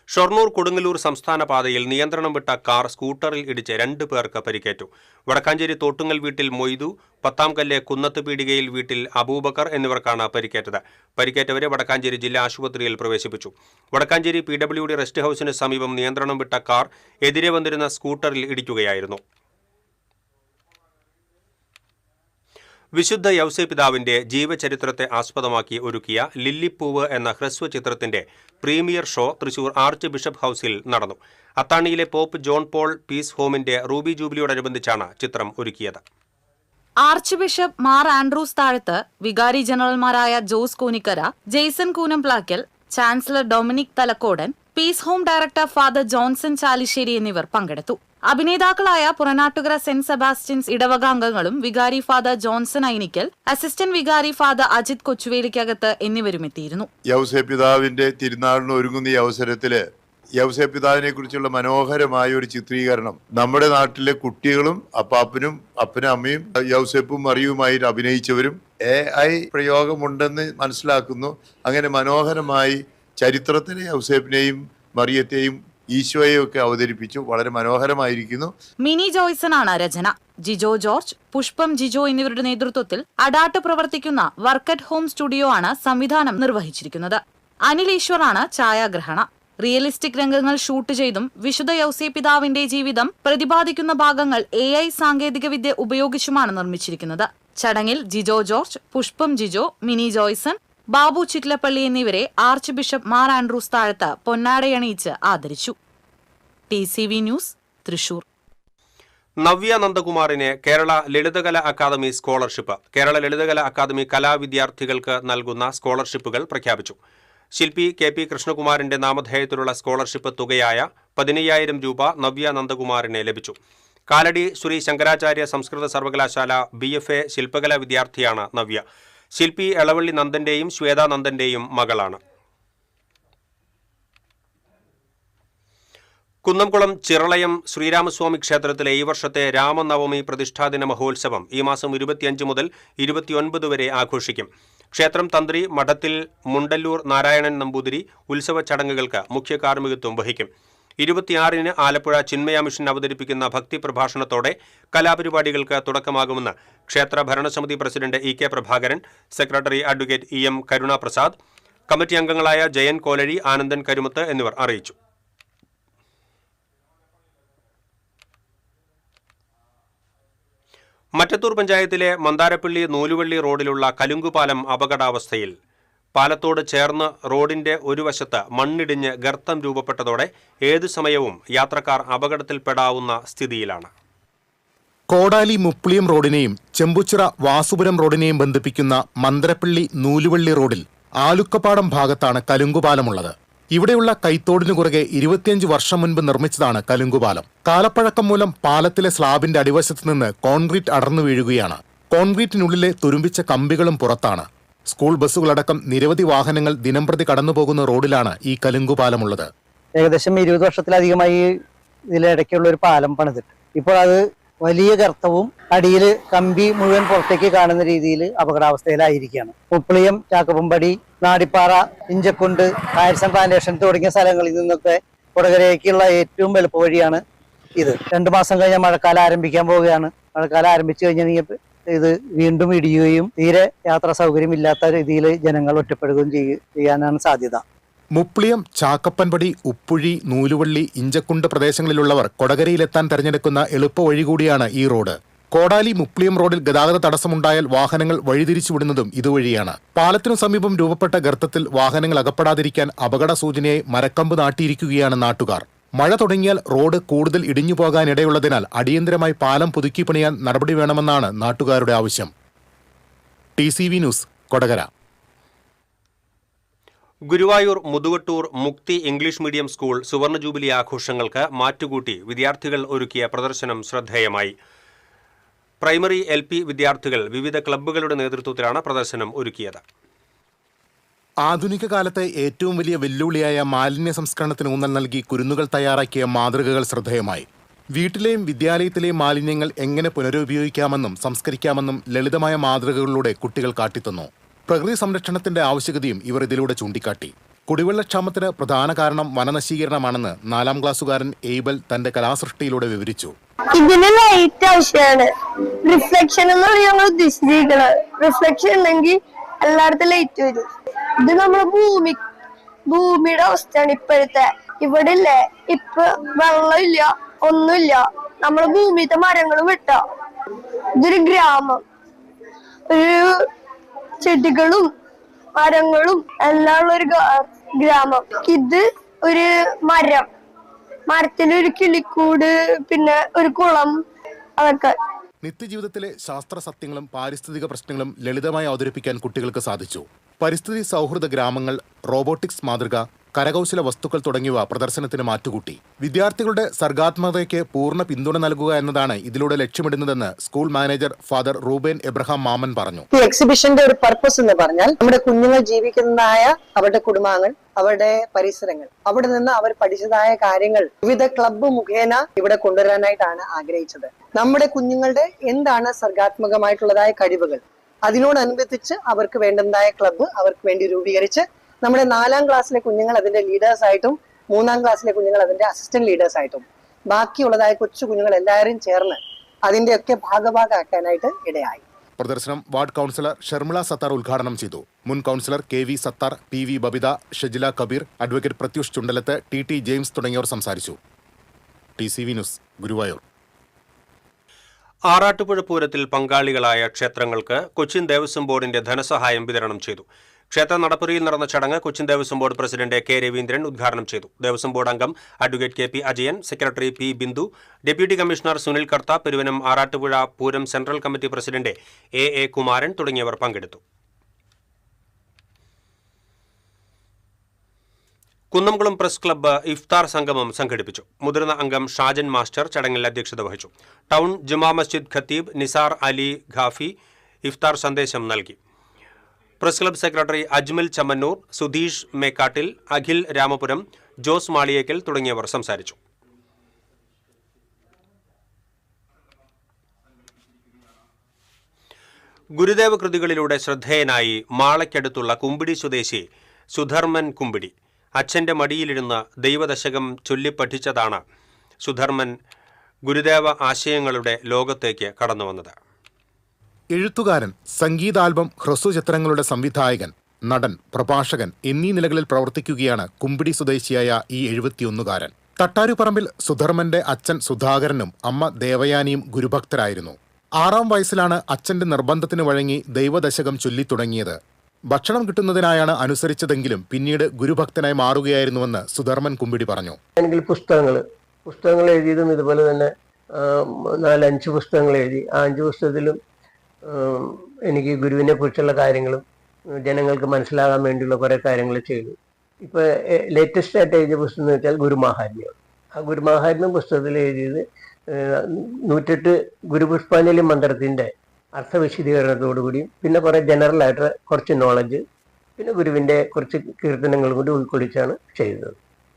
ഷൊർണൂർ കൊടുങ്ങല്ലൂർ സംസ്ഥാന പാതയിൽ നിയന്ത്രണം വിട്ട കാർ സ്കൂട്ടറിൽ ഇടിച്ച് 2 പേർക്ക് പരിക്കേറ്റു. വടക്കാഞ്ചേരി തോട്ടുങ്ങൽ വീട്ടിൽ മൊയ്തു, പത്താംകല്ല് കുന്നത്ത് പീടികയിൽ വീട്ടിൽ അബൂബക്കർ എന്നിവർക്കാണ് പരിക്കേറ്റത്. പരിക്കേറ്റവരെ വടക്കാഞ്ചേരി ജില്ലാ ആശുപത്രിയിൽ പ്രവേശിപ്പിച്ചു. വടക്കാഞ്ചേരി PWD റെസ്റ്റ് ഹൌസിന് സമീപം നിയന്ത്രണം വിട്ട കാർ എതിരെ വന്നിരുന്ന സ്കൂട്ടറിൽ ഇടിക്കുകയായിരുന്നു. വിശുദ്ധ യൗസേപിതാവിന്റെ ജീവചരിത്രത്തെ ആസ്പദമാക്കി ഒരുക്കിയ ലില്ലിപ്പൂവ് എന്ന ഹ്രസ്വ ചിത്രത്തിന്റെ premiere show Thrissur archbishop ഹൌസിൽ നടന്നു. അത്താണിയിലെ പോപ്പ് ജോൺ പോൾ പീസ് ഹോമിന്റെ റൂബി ജൂബിലിയോടനുബന്ധിച്ചാണ് ചിത്രം ഒരുക്കിയത്. Archbishop Mar Andrews Thazhath, വികാരി ജനറൽമാരായ Jose Koonikkara, Jaison Koonamplackal, chancellor Dominic Thalakodan, peace home director father Johnson Chalissery എന്നിവർ പങ്കെടുത്തു. അഭിനേതാക്കളായ പുറനാട്ടുകര സെന്റ് സെബാസ്റ്റ്യൻസ് ഇടവക അംഗങ്ങളും വികാരി ഫാദർ ജോൺസൺ ഐനിക്കൽ, അസിസ്റ്റന്റ് വികാരി ഫാദർ അജിത് കൊച്ചുവേലിക്കകത്ത് എന്നിവരും എത്തിയിരുന്നു. യൗസേപിതാവിന്റെ തിരുനാളിന് ഒരുങ്ങുന്ന ഈ അവസരത്തില് യൗസേപിതാവിനെ കുറിച്ചുള്ള മനോഹരമായ ഒരു ചിത്രീകരണം നമ്മുടെ നാട്ടിലെ കുട്ടികളും അപ്പാപ്പനും അപ്പനും അമ്മയും യൗസേപ്പും മറിയുമായിട്ട് അഭിനയിച്ചവരും AI പ്രയോഗമുണ്ടെന്ന് മനസ്സിലാക്കുന്നു. അങ്ങനെ മനോഹരമായി ചരിത്രത്തിലെ യൗസേപ്പിനെയും മറിയത്തെയും ഈശോയെയും ഒക്കെ അവതരിപ്പിച്ചു. വളരെ മനോഹരമായിരിക്കുന്നു. മിനി ജോയ്സനാണ് രചന. ജിജോ ജോർജ്, പുഷ്പം ജിജോ എന്നിവരുടെ നേതൃത്വത്തിൽ അഡാട്ട് പ്രവർത്തിക്കുന്ന വർക്ക് അറ്റ് ഹോം സ്റ്റുഡിയോ ആണ് സംവിധാനം നിർവഹിച്ചിരിക്കുന്നത്. അനിൽ ഈശ്വറാണ് ഛായാഗ്രഹണ. റിയലിസ്റ്റിക് രംഗങ്ങൾ ഷൂട്ട് ചെയ്തും വിശുദ്ധ യൗസേപിതാവിന്റെ ജീവിതം പ്രതിപാദിക്കുന്ന ഭാഗങ്ങൾ AI സാങ്കേതികവിദ്യ ഉപയോഗിച്ചുമാണ് നിർമ്മിച്ചിരിക്കുന്നത്. ചടങ്ങിൽ Jijo George, Pushpam Jijo, Mini Jaison, Babu Chittilappally എന്നിവരെ archbishop Mar Andrews Thazhath പൊന്നാടയണിയിച്ച് ആദരിച്ചു. TCV news, Thrissur. നവ്യ നന്ദകുമാറിന് Kerala Lalithakala academy scholarship. Kerala Lalithakala academy കലാവിദ്യാർത്ഥികൾക്ക് നൽകുന്ന സ്കോളർഷിപ്പുകൾ പ്രഖ്യാപിച്ചു. ശില്പി KP കൃഷ്ണകുമാറിന്റെ നാമധേയത്തിലുള്ള സ്കോളർഷിപ്പ് തുകയായ 15,000 രൂപ നവ്യ നന്ദകുമാറിന് ലഭിച്ചു. കാലടി ശ്രീ ശങ്കരാചാര്യ സംസ്കൃത സർവകലാശാല BFA ശില്പകലാ വിദ്യാർത്ഥിയാണ് നവ്യ. ശില്പി എളവള്ളി നന്ദന്റെയും ശ്വേതാ നന്ദന്റെയും മകളാണ്. കുന്നംകുളം ചിറളയം ശ്രീരാമസ്വാമി ക്ഷേത്രത്തിലെ ഈ വർഷത്തെ രാമനവമി പ്രതിഷ്ഠാദിന മഹോത്സവം ഈ മാസം 25 മുതൽ 29 വരെ ആഘോഷിക്കും. ക്ഷേത്രം തന്ത്രി മഠത്തിൽ മുണ്ടല്ലൂർ നാരായണൻ നമ്പൂതിരി ഉത്സവ ചടങ്ങുകൾക്ക് മുഖ്യ കാർമ്മികത്വം വഹിക്കും. 26-ന് ആലപ്പുഴ ചിന്മയ മിഷൻ അവതരിപ്പിക്കുന്ന ഭക്തി പ്രഭാഷണത്തോടെ കലാപരിപാടികൾക്ക് തുടക്കമാകുമെന്ന് ക്ഷേത്ര ഭരണസമിതി president EK Prabhakaran, secretary advocate EM Karunaprasad, committee അംഗങ്ങളായ ജയൻ കോലഴി, ആനന്ദൻ കരുമത്ത് എന്നിവർ അറിയിച്ചു. മറ്റത്തൂർ പഞ്ചായത്തിലെ മന്ദാരപ്പള്ളി നൂലുവള്ളി റോഡിലുള്ള കലുങ്കുപാലം അപകടാവസ്ഥയിൽ. പാലത്തോട് ചേർന്ന് റോഡിന്റെ ഒരു വശത്ത് മണ്ണിടിഞ്ഞ് ഗർത്തം രൂപപ്പെട്ടതോടെ ഏതു സമയവും യാത്രക്കാർ അപകടത്തിൽപ്പെടാവുന്ന സ്ഥിതിയിലാണ്. കോടാലി മുപ്ലിയം റോഡിനെയും ചെമ്പുച്ചിറ വാസുപുരം റോഡിനെയും ബന്ധിപ്പിക്കുന്ന മന്ദരപ്പള്ളി നൂലുവള്ളി റോഡിൽ ആലുക്കപ്പാടം ഭാഗത്താണ് കലുങ്കുപാലമുള്ളത്. ഇവിടെയുള്ള കൈത്തോടിനു കുറുകെ 25 വർഷം മുൻപ് നിർമ്മിച്ചതാണ് കലുങ്കുപാലം. കാലപ്പഴക്കം മൂലം പാലത്തിലെ സ്ലാബിന്റെ അടിവശത്ത് നിന്ന് കോൺക്രീറ്റ് അടർന്നു വീഴുകയാണ്. കോൺക്രീറ്റിനുള്ളിലെ തുരുമ്പിച്ച കമ്പികളും പുറത്താണ്. സ്കൂൾ ബസ്സുകളടക്കം നിരവധി വാഹനങ്ങൾ ദിനംപ്രതി കടന്നുപോകുന്ന റോഡിലാണ് ഈ കലുങ്കുപാലമുള്ളത്. ഏകദേശം 20 വർഷത്തിലധികമായി ഇതിലിടയ്ക്കുള്ള ഒരു പാലം പണിതിട്ട് ഇപ്പോൾ അത് വലിയ ഗർത്തവും അടിയിൽ കമ്പി മുഴുവൻ പുറത്തേക്ക് കാണുന്ന രീതിയിൽ അപകടാവസ്ഥയിലായിരിക്കുകയാണ്. മുപ്ലിയം, ചാക്കപ്പമ്പടി, നാടിപ്പാറ, ഇഞ്ചക്കുണ്ട്, കായർസം പ്ലാന്റേഷൻ തുടങ്ങിയ സ്ഥലങ്ങളിൽ നിന്നൊക്കെ കൊടകരയ്ക്കുള്ള ഏറ്റവും എളുപ്പ വഴിയാണ് ഇത്. 2 മാസം കഴിഞ്ഞാൽ മഴക്കാലം ആരംഭിക്കാൻ പോവുകയാണ്. മഴക്കാലം ആരംഭിച്ചു കഴിഞ്ഞാൽ ഇത് വീണ്ടും ഇടിയുകയും തീരെ യാത്രാ സൗകര്യമില്ലാത്ത രീതിയിൽ ജനങ്ങൾ ഒറ്റപ്പെടുകയും ചെയ്യാനാണ് സാധ്യത. മുപ്ലിയം, ചാക്കപ്പൻപടി, ഉപ്പുഴി, നൂലുവള്ളി, ഇഞ്ചക്കുണ്ട് പ്രദേശങ്ങളിലുള്ളവർ കൊടകരയിലെത്താൻ തെരഞ്ഞെടുക്കുന്ന എളുപ്പ വഴി കൂടിയാണ് ഈ റോഡ്. കോടാലി മുപ്ലിയം റോഡിൽ ഗതാഗത തടസ്സമുണ്ടായാൽ വാഹനങ്ങൾ വഴിതിരിച്ചുവിടുന്നതും ഇതുവഴിയാണ്. പാലത്തിനു സമീപം രൂപപ്പെട്ട ഗർത്തത്തിൽ വാഹനങ്ങൾ അകപ്പെടാതിരിക്കാൻ അപകട സൂചനയായി മരക്കമ്പ് നാട്ടിയിരിക്കുകയാണ് നാട്ടുകാർ. മഴ തുടങ്ങിയാൽ റോഡ് കൂടുതൽ ഇടിഞ്ഞു പോകാനിടയുള്ളതിനാൽ അടിയന്തരമായി പാലം പുതുക്കി പണിയാൻ നടപടി വേണമെന്നാണ് നാട്ടുകാരുടെ ആവശ്യം. TCV news, Kodakara. Guruvayur Muthuvattoor Mukthi English medium school സുവർണ ജൂബിലി ആഘോഷങ്ങൾക്ക് മാറ്റുകൂട്ടി വിദ്യാർത്ഥികൾ ഒരുക്കിയ പ്രദർശനം ശ്രദ്ധേയമായി. പ്രൈമറി LP വിദ്യാർത്ഥികൾ വിവിധ ക്ലബ്ബുകളുടെ നേതൃത്വത്തിലാണ് പ്രദർശനം ഒരുക്കിയത്. ആധുനിക കാലത്തെ ഏറ്റവും വലിയ വെല്ലുവിളിയായ മാലിന്യ സംസ്കരണത്തിന് ഊന്നൽ നൽകി കുരുന്നുകൾ തയ്യാറാക്കിയ മാതൃകകൾ ശ്രദ്ധേയമായി. വീട്ടിലെയും വിദ്യാലയത്തിലെയും മാലിന്യങ്ങൾ എങ്ങനെ പുനരുപയോഗിക്കാമെന്നും സംസ്കരിക്കാമെന്നും ലളിതമായ മാതൃകകളിലൂടെ കുട്ടികൾ കാട്ടിത്തന്നു. പ്രകൃതി സംരക്ഷണത്തിന്റെ ആവശ്യകതയും ഇവർ ഇതിലൂടെ ചൂണ്ടിക്കാട്ടി. കുടിവെള്ളക്ഷാമത്തിന് പ്രധാന കാരണം വനനശീകരണമാണെന്ന് 4ാം ക്ലാസ്സുകാരൻ എയ്ബൽ തന്റെ കലാസൃഷ്ടിയിലൂടെ വിവരിച്ചു. ഇതിന് ലൈറ്റ് ആവശ്യമാണ്. റിഫ്ലക്ഷൻ എന്ന് ഞങ്ങൾ ഉദ്ദേശിച്ചിരിക്കുന്നത്. റിഫ്ലക്ഷൻ ഉണ്ടെങ്കിൽ എല്ലായിടത്തും ലൈറ്റ് വരും. ഇത് നമ്മുടെ ഭൂമിയുടെ അവസ്ഥയാണ് ഇപ്പോഴത്തെ. ഇവിടെ ഇല്ലേ, ഇപ്പൊ വെള്ളമില്ല, ഒന്നുമില്ല. നമ്മളെ ഭൂമിയിലത്തെ മരങ്ങളും വെട്ട. ഇതൊരു ഗ്രാമം, ഒരു ചെടികളും മരങ്ങളും എല്ലാം ഉള്ള ഒരു ഗ്രാമം. ഇത് ഒരു മരത്തിലൊരു കിളിക്കൂട്, പിന്നെ ഒരു കുളം, അതൊക്കെ. നിത്യജീവിതത്തിലെ ശാസ്ത്ര സത്യങ്ങളും പാരിസ്ഥിതിക പ്രശ്നങ്ങളും ലളിതമായി അവതരിപ്പിക്കാൻ കുട്ടികൾക്ക് സാധിച്ചു. പരിസ്ഥിതി സൗഹൃദ ഗ്രാമങ്ങൾ, റോബോട്ടിക്സ് മാതൃക, കരകൗശല വസ്തുക്കൾ തുടങ്ങിയവ പ്രദർശനത്തിന് മാറ്റുകൂട്ടി. വിദ്യാർത്ഥികളുടെ സർഗാത്മകതയ്ക്ക് പൂർണ്ണ പിന്തുണ നൽകുക എന്നതാണ് ഇതിലൂടെ ലക്ഷ്യമിടുന്നതെന്ന് school manager father Reuben Abraham മാമൻ പറഞ്ഞു. ഈ എക്സിബിഷന്റെ ഒരു പർപ്പസ് എന്ന് പറഞ്ഞാൽ നമ്മുടെ കുഞ്ഞുങ്ങൾ ജീവിക്കുന്നതായ അവരുടെ കുടുംബാംഗങ്ങൾ, അവരുടെ പരിസരങ്ങൾ, അവിടെ നിന്ന് അവർ പഠിച്ചതായ കാര്യങ്ങൾ വിവിധ ക്ലബ്ബ് മുഖേന ഇവിടെ കൊണ്ടുവരാനായിട്ടാണ് ആഗ്രഹിച്ചത്. നമ്മുടെ കുഞ്ഞുങ്ങളുടെ എന്താണ് സർഗാത്മകമായിട്ടുള്ളതായ കഴിവുകൾ, അതിനോടനുബന്ധിച്ച് അവർക്ക് വേണ്ടതായ ക്ലബ്ബ് അവർക്ക് വേണ്ടി രൂപീകരിച്ച് നമ്മുടെ 4ാം ക്ലാസ്സിലെ കുഞ്ഞുങ്ങൾ അതിന്റെ ലീഡേഴ്സ് ആയിട്ടും 3ാം ക്ലാസ്സിലെ കുഞ്ഞുങ്ങൾ അതിന്റെ അസിസ്റ്റന്റ് ലീഡേഴ്സ് ആയിട്ടും ബാക്കിയുള്ളതായ കൊച്ചു കുഞ്ഞുങ്ങൾ എല്ലാവരും ചേർന്ന് അതിന്റെയൊക്കെ ഭാഗമാക്കാനായിട്ട് ഇടയായി. പ്രദർശനം വാർഡ് കൗൺസിലർ ഷർമിള സത്താർ ഉദ്ഘാടനം ചെയ്തു. മുൻ councillor KV Sathar, PV Babitha, Shajila Kabeer, advocate Prathyush Chundalath, TT James തുടങ്ങിയവർ സംസാരിച്ചു. TCV news, Guruvayur. ആറാട്ടുപുഴ പൂരത്തിൽ പങ്കാളികളായ ക്ഷേത്രങ്ങൾക്ക് കൊച്ചിൻ ദേവസ്വം ബോർഡിന്റെ ധനസഹായം വിതരണം ചെയ്തു. ക്ഷേത്ര നടപ്പുരയിൽ നടന്ന ചടങ്ങ് Cochin Devaswom board president K. Raveendran ഉദ്ഘാടനം ചെയ്തു. ദേവസ്വം ബോർഡ് അംഗം advocate KP Ajayan, secretary P. Bindu, deputy commissioner Sunil Kartha, Peruvanam Arattupuzha Pooram central committee president A. Kumaran തുടങ്ങിയവർ പങ്കെടുത്തു. കുന്നംകുളം പ്രസ് ക്ലബ്ബ് ഇഫ്താർ സംഗമം സംഘടിപ്പിച്ചു. മുതിർന്ന അംഗം ഷാജൻ മാസ്റ്റർ ചടങ്ങിൽ അധ്യക്ഷത വഹിച്ചു. ടൗൺ ജുമാ മസ്ജിദ് ഖത്തീബ് നിസാർ അലി ഖാഫി ഇഫ്താർ സന്ദേശം നൽകി. Press club secretary Ajmal Chammannur, Sudheesh Mekkattil, Akhil Ramapuram, Jose Maliyekkal തുടങ്ങിയവർ സംസാരിച്ചു. ഗുരുദേവ കൃതികളിലൂടെ ശ്രദ്ധേയനായി മാളയ്ക്കടുത്തുള്ള കുമ്പിടി സ്വദേശി സുധർമ്മൻ കുമ്പിടി. അച്ഛൻ്റെ മടിയിലിരുന്ന് ദൈവദശകം ചൊല്ലിപ്പഠിച്ചതാണ് സുധർമ്മൻ ഗുരുദേവ ആശയങ്ങളുടെ ലോകത്തേക്ക് കടന്നുവന്നത്. എഴുത്തുകാരൻ, സംഗീതാൽബം, ഹ്രസ്വചിത്രങ്ങളുടെ സംവിധായകൻ, നടൻ, പ്രഭാഷകൻ എന്നീ നിലകളിൽ പ്രവർത്തിക്കുകയാണ് കുമ്പിടി സ്വദേശിയായ ഈ 71കാരൻ. തട്ടാരുപറമ്പിൽ സുധർമ്മന്റെ അച്ഛൻ സുധാകരനും അമ്മ ദേവയാനിയും ഗുരുഭക്തരായിരുന്നു. 6ാം വയസ്സിലാണ് അച്ഛന്റെ നിർബന്ധത്തിന് വഴങ്ങി ദൈവദശകം ചൊല്ലിത്തുടങ്ങിയത്. ഭക്ഷണം കിട്ടുന്നതിനായാണ് അനുസരിച്ചതെങ്കിലും പിന്നീട് ഗുരുഭക്തനായി മാറുകയായിരുന്നുവെന്ന് സുധർമ്മൻ കുമ്പിടി പറഞ്ഞു. പുസ്തകങ്ങൾ എഴുതിയതും ഇതുപോലെ തന്നെ 4-5 പുസ്തകങ്ങൾ എഴുതി. ആ 5 പുസ്തകത്തിലും എനിക്ക് ഗുരുവിനെ കുറിച്ചുള്ള കാര്യങ്ങളും ജനങ്ങൾക്ക് മനസ്സിലാകാൻ വേണ്ടിയുള്ള കുറേ കാര്യങ്ങൾ ചെയ്തു. ഇപ്പോൾ ലേറ്റസ്റ്റ് ആയിട്ട് എഴുതിയ പുസ്തകം എന്ന് വെച്ചാൽ ഗുരുമാഹാത്മ്യം. ആ ഗുരുമാഹാത്മ്യം പുസ്തകത്തിൽ എഴുതിയത് 108 ഗുരുപുഷ്പാഞ്ജലി മന്ത്രത്തിൻ്റെ അർത്ഥവിശദീകരണത്തോടുകൂടിയും പിന്നെ കുറേ ജനറൽ ആയിട്ട് കുറച്ച് നോളജ്, പിന്നെ ഗുരുവിൻ്റെ കുറച്ച് കീർത്തനങ്ങളും കൂടി ഉൾക്കൊള്ളിച്ചാണ് ചെയ്തത്.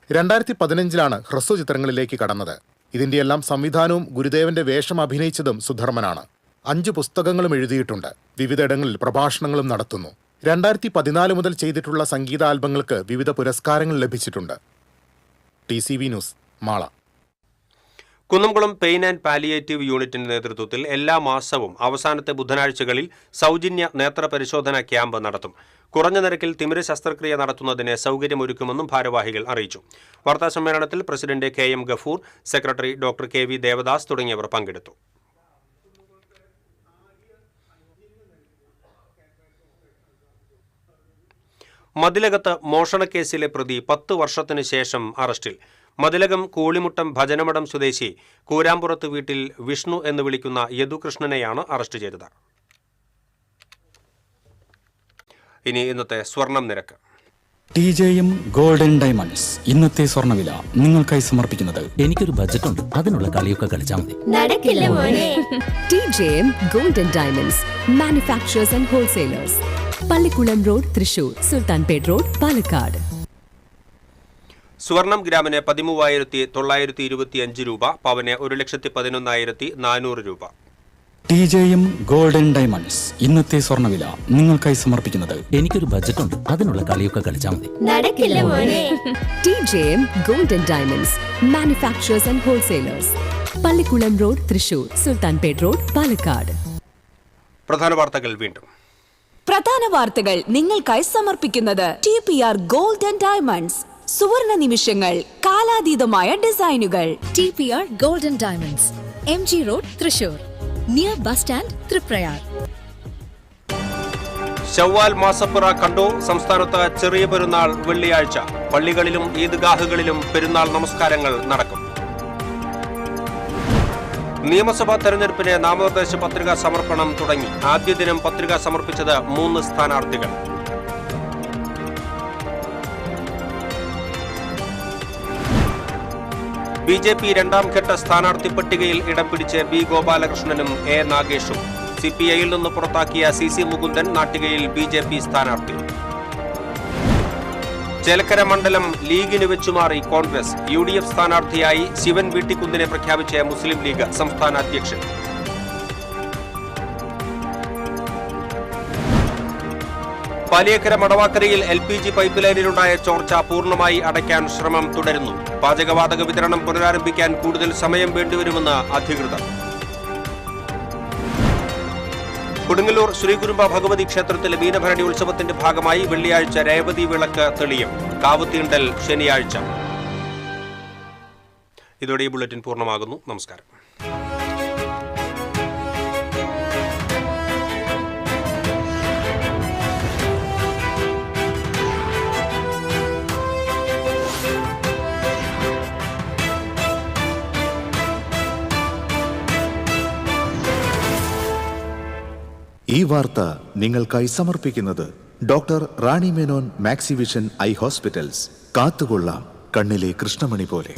2015 ഹ്രസ്വചിത്രങ്ങളിലേക്ക് കടന്നത്. ഇതിന്റെയെല്ലാം സംവിധാനവും ഗുരുദേവന്റെ വേഷം അഭിനയിച്ചതും സുധർമ്മനാണ്. 5 പുസ്തകങ്ങളും എഴുതിയിട്ടുണ്ട്. വിവിധയിടങ്ങളിൽ പ്രഭാഷണങ്ങളും നടത്തുന്നു. 2014 മുതൽ ചെയ്തിട്ടുള്ള സംഗീത ആൽബങ്ങൾക്ക് വിവിധ പുരസ്കാരങ്ങൾ ലഭിച്ചിട്ടുണ്ട്. TCV news, Mala. Kunnamkulam pain and palliative യൂണിറ്റിന്റെ നേതൃത്വത്തിൽ എല്ലാ മാസവും അവസാനത്തെ ബുധനാഴ്ചകളിൽ സൗജന്യ നേത്ര പരിശോധന ക്യാമ്പ് നടത്തും. കുറഞ്ഞ നിരക്കിൽ തിമിര ശസ്ത്രക്രിയ നടത്തുന്നതിന് സൗകര്യമൊരുക്കുമെന്നും ഭാരവാഹികൾ അറിയിച്ചു. വാർത്താസമ്മേളനത്തിൽ president KM Gafoor, secretary doctor KV Devadas തുടങ്ങിയവർ പങ്കെടുത്തു. മതിലകത്ത് മോഷണക്കേസിലെ പ്രതി 10 വർഷത്തിനു ശേഷം അറസ്റ്റിൽ. മതിലകം കൂളിമുട്ടം ഭജനമഠം സ്വദേശി കൂരാമ്പുറത്ത് വീട്ടിൽ വിഷ്ണു എന്ന് വിളിക്കുന്ന യദുകൃഷ്ണനെയാണ് അറസ്റ്റ് ചെയ്തത്. ഇനി ഇന്നത്തെ സ്വർണം നിരക്ക്. TJM ഗോൾഡൻ ഡയമണ്ട്സ് ഇന്നത്തെ സ്വർണ്ണവില നിങ്ങൾക്കായി സമർപ്പിക്കുന്നത് എനിക്കൊരു ബജറ്റ് ഉണ്ട്, അതിനുള്ള കളിയൊക്കെ കളിച്ചാൽ മതി. നടക്കില്ല മോനെ. TJM golden diamonds manufacturers and wholesalers, Pallikulam road, Thrissur, Sulthanpet road, Palakkad. സ്വർണം ഗ്രാമിന് 13,925 രൂപ, പവന് 1,11,400 രൂപ. TJM ഗോൾഡൻ ഡയമണ്ട്സ് ഇന്നത്തെ സ്വർണ്ണവില നിങ്ങൾക്കായി സമർപ്പിക്കുന്നത് എനിക്കൊരു ബജറ്റ് ഉണ്ട്, അതിനുള്ള കളിയൊക്കെ കളിച്ചാൽ മതി. നടക്കില്ല മോനെ. TJM golden diamonds manufacturers and wholesalers, Pallikulam road, Thrissur, Sulthanpet road, Palakkad. പ്രധാന വാർത്തകൾ വീണ്ടും. പ്രധാന വാർത്തകൾ നിങ്ങൾക്കായി സമർപ്പിക്കുന്നത് TPR ഗോൾഡൻ ഡയമണ്ട്സ്. സുവർണ നിമിഷങ്ങൾ, കാലാതീതമായ ഡിസൈനുകൾ. TPR golden diamonds, MG road, Thrissur, near bus stand, Triprayar. ശവ്വാൽ മാസപ്പിറ കണ്ടു. സംസ്ഥാനത്ത് ചെറിയ പെരുന്നാൾ വെള്ളിയാഴ്ച. പള്ളികളിലും ഈദ്ഗാഹുകളിലും പെരുന്നാൾ നമസ്കാരങ്ങൾ നടക്കും. നിയമസഭാ തെരഞ്ഞെടുപ്പിന് നാമനിർദ്ദേശ പത്രികാ സമർപ്പണം തുടങ്ങി. ആദ്യ ദിനം പത്രിക സമർപ്പിച്ചത് 3 സ്ഥാനാർത്ഥികൾ. BJP രണ്ടാം ഘട്ട സ്ഥാനാർത്ഥി പട്ടികയിൽ ഇടം പിടിച്ച് B ഗോപാലകൃഷ്ണനും A നാഗേഷും. CPIയിൽ നിന്ന് പുറത്താക്കിയ CC മുകുന്ദൻ നാട്ടികയിൽ BJP സ്ഥാനാർത്ഥി. ചേലക്കര മണ്ഡലം ലീഗിന് വെച്ചുമാറി കോൺഗ്രസ്. UDF സ്ഥാനാർത്ഥിയായി ശിവൻ വീട്ടിക്കുന്നിനെ പ്രഖ്യാപിച്ച മുസ്ലിം ലീഗ് സംസ്ഥാന അധ്യക്ഷൻ. പാലിയേക്കര മടവാക്കരയിൽ LPG പൈപ്പ് ലൈനിലുണ്ടായ ചോർച്ച പൂർണ്ണമായി അടയ്ക്കാൻ ശ്രമം തുടരുന്നു. പാചകവാതക വിതരണം പുനരാരംഭിക്കാൻ കൂടുതൽ സമയം വേണ്ടിവരുമെന്ന് അധികൃതർ. കൊടുങ്ങല്ലൂർ ശ്രീകുരുമ്പ ഭഗവതി ക്ഷേത്രത്തിലെ മീനഭരണി ഉത്സവത്തിന്റെ ഭാഗമായി വെള്ളിയാഴ്ച രേവതി വിളക്ക് തെളിയും. കാവുതീണ്ടൽ ശനിയാഴ്ച. ഇതോടെ ഈ ബുള്ളറ്റിൻ പൂർണ്ണമാകുന്നു. നമസ്കാരം. ഈ വാർത്ത നിങ്ങൾക്കായി സമർപ്പിക്കുന്നത് doctor Rani Menon Maxivision I hospitals. കാത്തുകൊള്ളാം കണ്ണിലെ കൃഷ്ണമണി പോലെ.